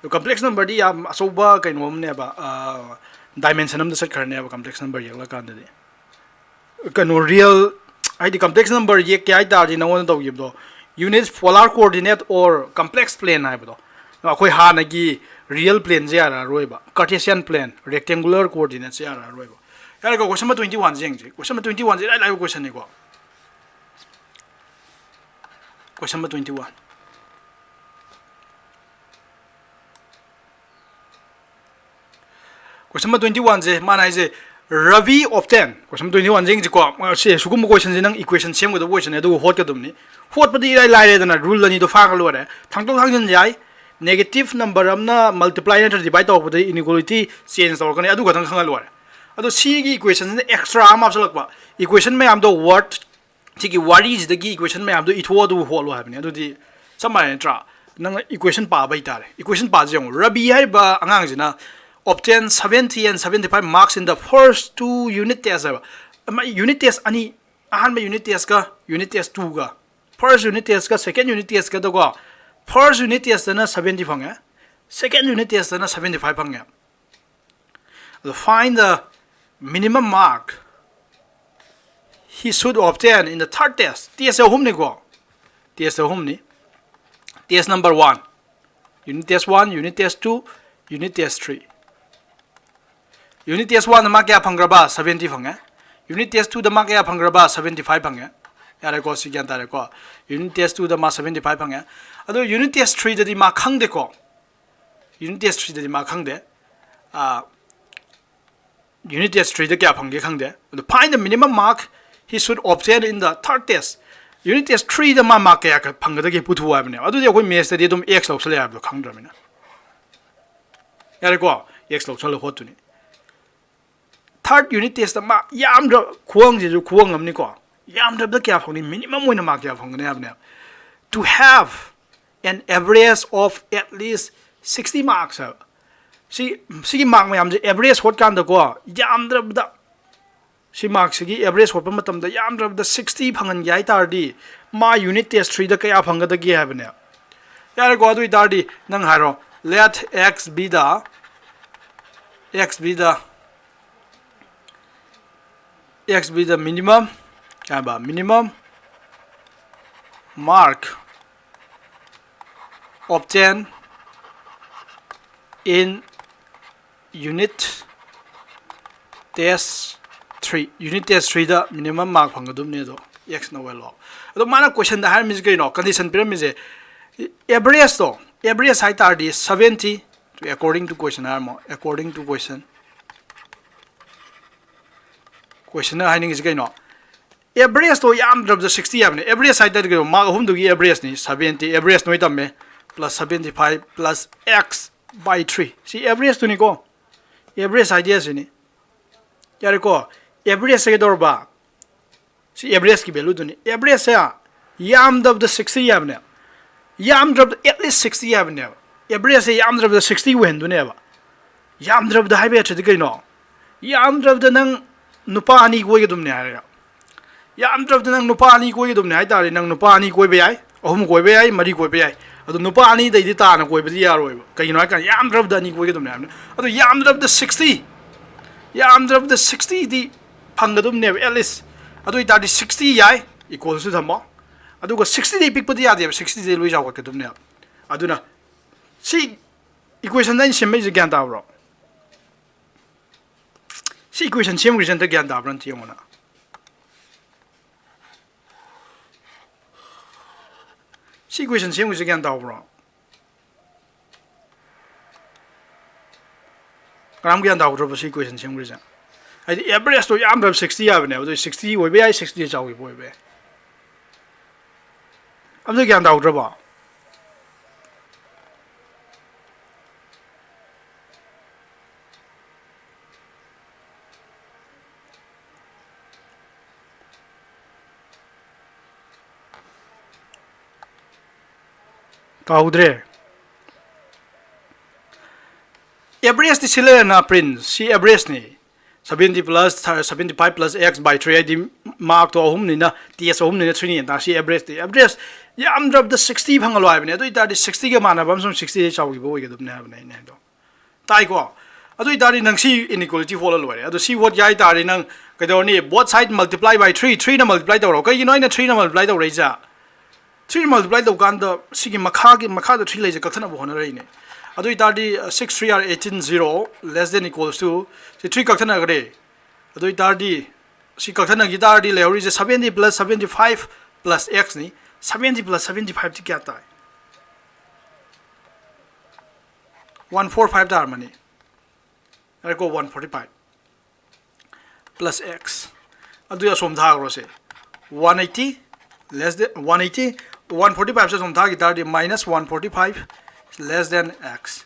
the complex number di yam asoba kai nom ne ba dimension am da set karne ba complex number yek la kan de kano real id complex number yek kai da di nawon do yib do units polar coordinate or complex plane hai ba do akhoi hanagi real plane je ara roiba cartesian plane rectangular coordinates je ara roiba yara ko question 21 jeng je question 21 je lai question ni ko question 21 question 21 je mana je Ravi obtain question 21 jeng je ko se sugum question je nang equation sem go do question edu hot ka dum ni hot padi lai re dana rule ni do fa ga lo re thang to thang jin jai negative number amna multiply and divide to the inequality change to kan adu gathang khangal ware adu c gi equation ne extra am absolute ba equation me am do what chi gi wari is the gi equation me am do itho do hol ha bani adu di samai tra nang equation pa bai tare equation pa jeng rabi hai ba angang jina obtain 70 and 75 marks in the first two unit tests ba unit test ani ahan ba unit test ka unit test 2 ga first unit test ka second unit test ka do go first unit test na 70 phang second unit test na 75 phang find the minimum mark he should obtain in the third test test hum ni go test hum ni test number 1 unit test 1 unit test 2 unit test 3 unit test 1 ma kya phang ba 70 phang unit test 2 da ma kya phang ba 75 phang yare ko si gyan tare ko unit test 2 da ma 75 phang ado unit test 3 da di ma khang de ko unit test 3 da di ma khang de unit test 3 da kya phang ge khang de find the minimum mark he should obtain in the third test unit test 3 da ma mark kaya ka phangada ge puthu wa bne adu de koi maths da dum x lok sale ab do khangdra mina yare ko x lok sale hot ni third unit test da ma yam dra khuang je ju khuang am ni ko yam dra da kya phang ni minimum moina mark kya phang ne ab ne to have an average of at least 60 marks si mark mayam je average hot kan da ko yam dra da si mark si average hot matam da yam dra da 60 phangan yai tar di ma unit test 3 da kaya phanga da ge have ne yar go du tar di nang haro let x be the minimum mark obtained in unit test 3 unit test 3 da minimum mark phangadum ne do x no well ado mana question da har mis no condition pyramid je average height are the 70 according to question armo according to question hiding is no average to yam drop the 60 yam average height that go mark hum do average ni 70 average no itam me plus 75 plus x by 3 see average to ni ko average idea is ni yare ko average se dor ba see average ki value to ni average se yam drop the 60 yam ne yam drop at least 60 yam ne average se yam drop the 60 wen do ne ba yam drop the high bet de no yam drop the nang nupa ani ko ge dum ne ara yam drop the nang nupa ani ko ge dum ne ai ta nang nupa ani ko be ai ahum ko be ai mari ko be ai adu nupa ani dai di ta na ko be di ya roi kai no kan yam drop the ani ko ge dum ne adu yam drop the 60 yam drop the 60 di phangdum ne at least adu ita di 60 yai equals to thamo adu ko 60 di pick padi ya de 60 di loi jaw ka dum ne adu na si equation nan sim me gyan ta bro si equation sim reason ta gyan ta bran ti ngona si equation sim reason gyan ta bro gram gyan ta bro si equation sim reason ai average to yam 60 ya bne adu 60 wo be ai 60 jaw wo be am de gyan ta bro ba kaudre average the sile na print si average ni 70 plus 75 plus x by 3 di mark to hum ni na ts hum ni na 3 ni ta si average the average yam drop the 60 phang lo ai ne do ita di 60 ga mana bam som 60 chaw gi bo ge dum ne ba ne do tai ko adu ita di nang si inequality hol lo re adu si what yai ta ri nang ka do ni both side multiply by 3 na multiply to ro ka gi noi na 3 na multiply to re ja 3 multiply to kan da sigi makha da 3 leje kathana bo hona rei ne adu ita di 6 3 are 18 0 less than equals to si 3 kathana gre adu ita di si kathana gi tar di le ori je 70 plus 75 plus x ni 70 plus 75 ti kya ta 145 dar mani are ko 145 plus x adu ya som tha ro se 180 less than 180 145 से सोम था कि तार minus 145 less than x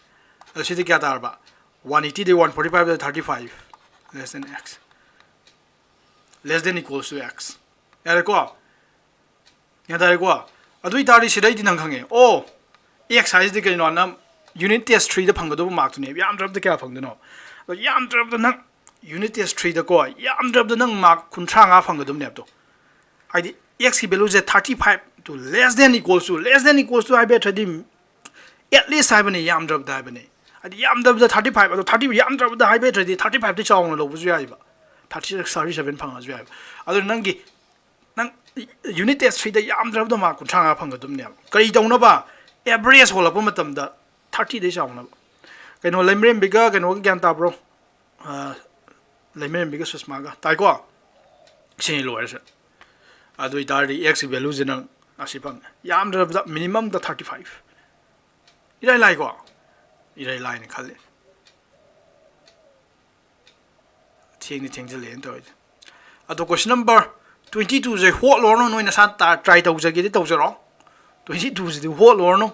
ऐसे तो क्या तार बा 180 दे 145 दे 35 less than x less than equals to x यार को यहाँ तार को अदुई तारी सिराई दिन हंगे ओ x size दे कहीं ना unit test 3 दे फंगदो मार्क तो नहीं याम ड्रॉप दे क्या फंगदो ना तो याम ड्रॉप दे नंग unit test 3 दे को याम ड्रॉप दे नंग मार्क कुंट्रांग आ फंगदो नहीं अब तो आइडी x की value is 35 to less than equals to I bet at least I bani yam drop da bani adi yam drop the 35 ado 30 yam drop the I bet 35 ti chawng lo bu ya ba 36 37 phang ju ya ado nang gi nang unit test 3 da yam drop da ma ku thanga phang ga dum ne kai dong na ba average hol ba matam da 30 de chawng na kai no lemrem biga kai no gyan ta bro lemrem biga susma ga tai ko sin lo er se ado itari x value jena asipang yam the minimum the 35 irai lai ko irai lai ni khale thing je len to ado question number 22 je hot lor no ina san ta try tau ja gi tau jaro 22 ji hot lor no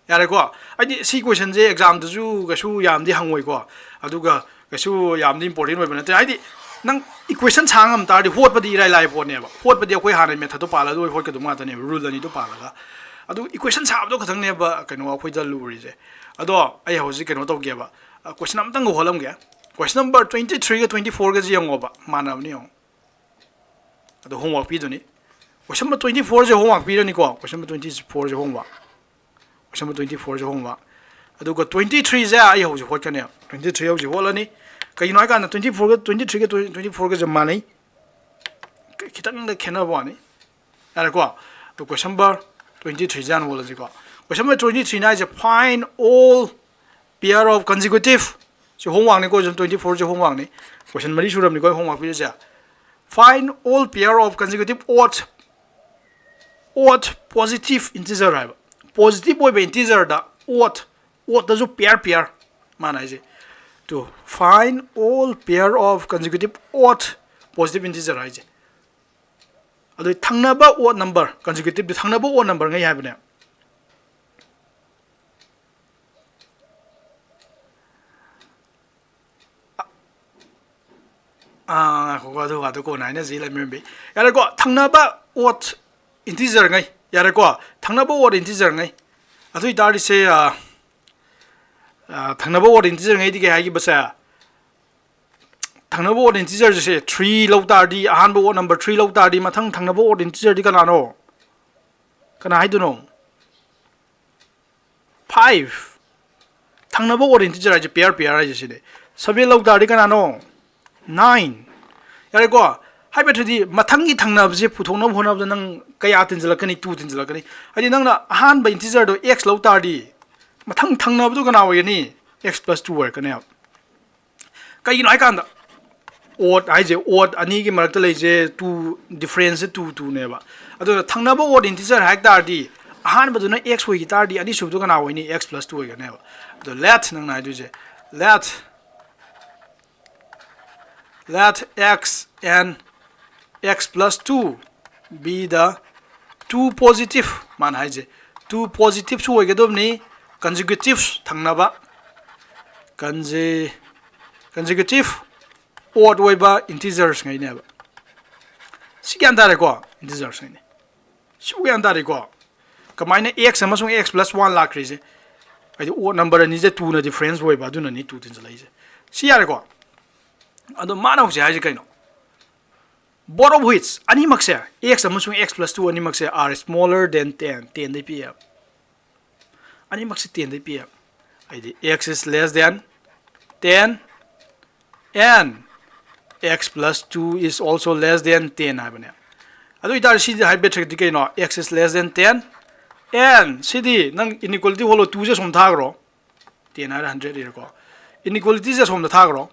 yare ko ai si question je exam da ju ga su yam di hangoi ko aduga ga su yam di important oi bana ai di nang equation changam tar di hot pa di rai lai po ne ba hot pa di khoi hanai method to pala do hot ka du ma ta ne rule ani to pala ga adu equation sa do khathang ne ba kaino khoi da lu ri je ado ai hoji kaino to ge ba question am tang go holam ge question number 23 ga 24 ga ji yang ba manam ni ado homework pi do ni question number 24 je homework pi ni ko question number 24 je homework question number 24 je homework ado ga 23 je ai hoji hot ka ne 23 hoji hol ani kai noi ka na 24 ga 23 ga 24 ga je manai kitang da khena ba ni ara ko question number 23 jan hol ji ko question number 23 na je find all pair of consecutive so homework ni ko 24 je homework ni question mari suram ni ko homework pi je find all pair of consecutive odd positive integer right positive boy be integer da odd da jo pair mana je to find all pair of consecutive odd positive integer right je adu thangnaba odd number consecutive de thangnaba odd number ngai habne ko ko nai na ji la membe yare ko thangnaba odd integer ngai yare ko thangnaba odd integer ngai adu tar se thangnaba odd integer ngai di ge ha gi basa thangnaba odd integer se 3 lo tar di ahan bo number 3 lo tar di mathang thangnaba odd integer di kana no kana hai du no 5 thangnaba odd integer ai pair ai se de 7 lo tar di kana no 9 yare ko hai ba thudi mathang gi thangna je puthong na hona ba nang kaya tinjala kani 2 tinjala kani ai nang na ahan ba integer do x lo tar di mathang thangna bu kana wa ni x plus 2 war kana kai no ai kan da odd ai je odd ani gi marak ta lei je 2 difference 2 ne ba ado thangna ba odd integer hai tar di ahan ba do na x hoi gi tar di ani sub do kana wa ni x plus 2 ga ne ba ado let nang na du je let x and x plus 2 be the two positive man hai je two positive su ge dom ni consecutives thangnaba consecutive odd way ba integers ngai ne ba sikyan dare ko integers ngai ne sikyan dare ko kamaina x amasung x plus 1 lakri je ai odd number ni je 2 na difference way ba du na ni 2 tin jalai je si yare ko ado mana ho je hai je kaino both of which ani makse x amasung x plus 2 ani makse are smaller than 10 dai pm ani makse 10 dai pm ai x is less than 10 and x plus 2 is also less than 10 habane ado itar si hai betre di kaino x is less than 10 and cd nang inequality holo 2 je som thagro 10 are 100 ir ko inequality je som thagro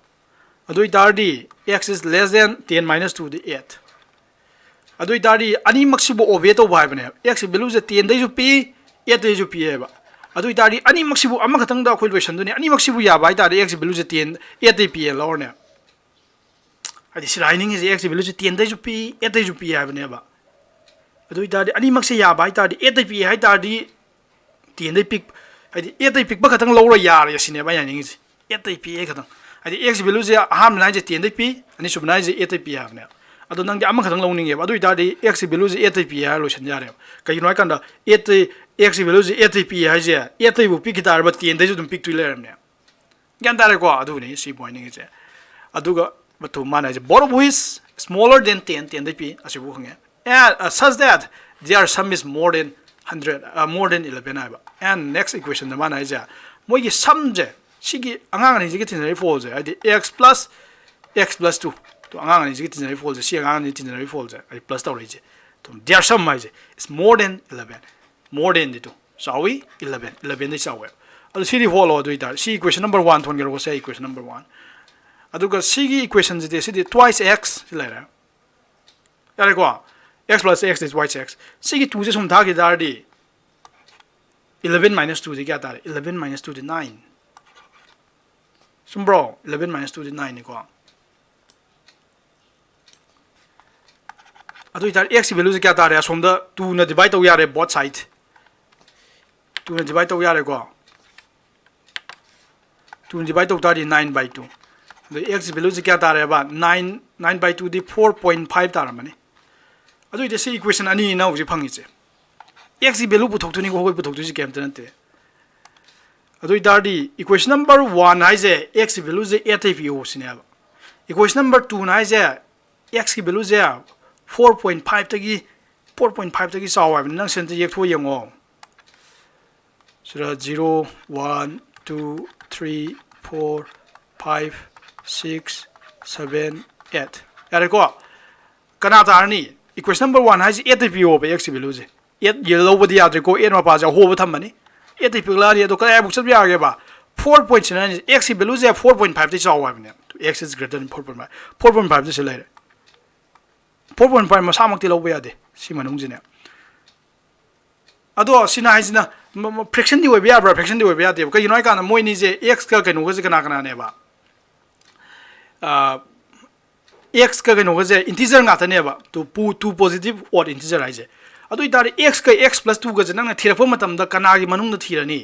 ado itar di x is less than 10 minus 2 di 8 ado itar di ani maksibo obey to bhai bane x value je 10 dai ju p 8 dai ju p ba ado itar di ani maksibo ama khatang da khoi question du ni ani maksibo ya bai tar x value je 10 8 dai p lor ne adi siraining is x value je 10 dai ju p 8 dai ju p ya bane ba ado itar di ani makse ya bai tar di 8 dai p hai tar di 10 dai pick adi 8 dai pick ba khatang lo ro ya ya sine ba ya ning is 8 dai p khatang adi x value je aham nai je 10 dai p ani sub nai je 8 dai p ha ne ado nang di ama khatang lo ning e ado itar di x value je 8 dai p ha lo shan ya re kai noi kan da 8 x value je 8 dai p ha je 8 dai bu pick tar ba 10 dai ju dum pick tu le ne gyan tare ko adu ni si point ning je adu ga batu mana je both of which smaller than 10 dai p asibu hung and such that their sum is more than 100 more than 11 ba and next equation the mana je moi gi sum je sigi angang ani jigi tinari fall je adi x plus 2 to angang ani jigi tinari fall je si angang ani tinari fall je ai plus tawri je to their sum mai je is more than 11 more than the 2 shall we 11 de sawe adu si di follow do itar si equation number 1 thon gero say equation number 1 adu ga si gi equation je si di twice x silera yare ko x plus x is twice x si gi 2 je sum tha gi dar di 11 minus 2 de kya tar 11 minus 2 de 9 Bro, 11 minus 2 is 9 ko. ꯑꯗꯨ ꯏꯇꯥꯔꯗꯤ x value ꯁꯦ ꯀꯌꯥ ꯇꯥꯔꯦ ꯑꯁꯣꯝꯗ 2 ꯅ divide ꯇꯧ ꯌꯥꯔꯦ both side 2 ꯅ divide ꯇꯧ ꯌꯥꯔꯦ ꯀꯣ 2 ꯅ ꯗꯤꯚꯥꯏꯠ ꯇꯧ ꯇꯥꯔꯗꯤ 9/2 ꯑꯗꯨ x ꯚꯦꯂꯨ ꯁꯦ ꯀꯌꯥ ꯇꯥꯔꯦ ꯕ 9/2 ꯗꯤ 4.5 ꯇꯥꯔꯝꯃꯅꯤ ꯑꯗꯨ ꯏꯗꯤ ꯁꯤ इक्वेशन अनी ना हौजी फंगिसे x की वैल्यू पुथोक्तुनी को होय पुथोक्तुसी केमते नते अदु इदारदी इक्वेशन नंबर 1 हाइजे x की वैल्यू जे 8 पियो सिनेबा इक्वेशन नंबर 2 हाइजे x की वैल्यू जे 4.5 तगी 4.5 तगी चाव हाइबन नंग सेंते येखथो येंगो सरा 0 1 2 3 4 5 6 7 8 यारे को कना तारनी इक्वेशन नंबर 1 हाइजे 8 पियो बे x की वैल्यू जे 8 ये लौबदी याद्रे को 8 मपा जा होब थमनी 8 पिगलारी अदो काय बुक सब यागे बा 4.9 x की वैल्यू जे 4.5 ति चाव हाइबने x is greater than 4.5 4.5 this लेरे 4.5 मसा मक्ति लौबे यादे सि मनुंग जिने अदो सिना हाइजना फ्रैक्शन दि होबे याब्रा फ्रैक्शन दि होबे यादे कय नोय काना मोय नि जे x का कनो गजे कना कना ने बा x का कनो गजे इंटीजर नातने बा टू पॉजिटिव और इंटीजर हाइजे अदु इतारे x का x plus 2 गजे नंग थिरफो मतम द कनागी मनुंग द थिरनी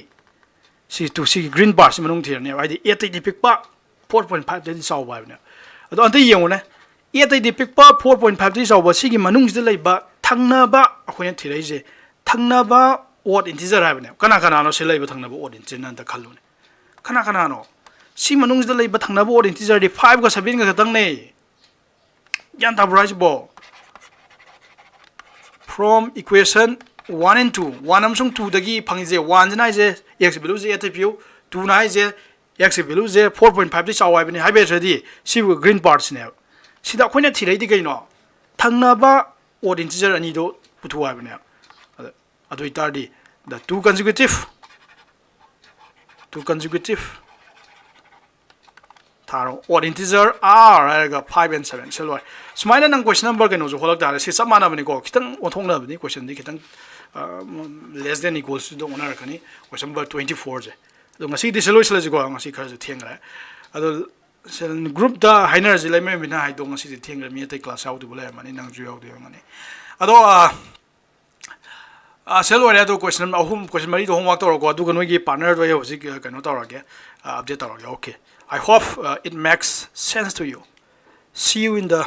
सी टू सी ग्रीन बार सी मनुंग थिरनी आइदि 8 दि पिकपा 4.5 दि साव बाइबने अदु अंते येंगोने 8 दि पिकपा 4.5 दि साव सी गी मनुंग द लैबा थंगनाबा अखोने थिरैजे थंगनाबा ओड इंटीजर हाइबने कना कना नो से लैबा थंगनाबा ओड इंटीजर नंत खल्लुने कना कना नो सी मनुंग द लैबा थंगनाबा ओड इंटीजर दि 5 गा 7 गा खतंग ने यान ताबराइज बो from equation 1 and 2 1 amsung 2 dagi phangje 1 jana je x value je 8 piu 2 na je x value je 4.5 di chawai bani haibe thadi si green parts ne sida khoina thirei di gaino thangna ba odd integer ani do putu ai bani adu itardi the two consecutive थारो और integer r आएगा 5 and 7 चलो सुमाइना नंग question number के नोजो होलक दारे से सब माना बनी को खितंग ओथोंगना बनी क्वेश्चन दी खितंग लेस देन इक्वल्स टू द ओनर रखनी क्वेश्चन नंबर 24 जे तो ngasi di selo selo ko ngasi khar je thiengra ado group da hainer je leme mina hai do ngasi thiengra mi te class out bula mani nang ju out de mani ado selo area do question ahum question mari do homework to ko adu ko gi partner do hoji kano to ra ge update to ra ge okay I hope it makes sense to you. See you in the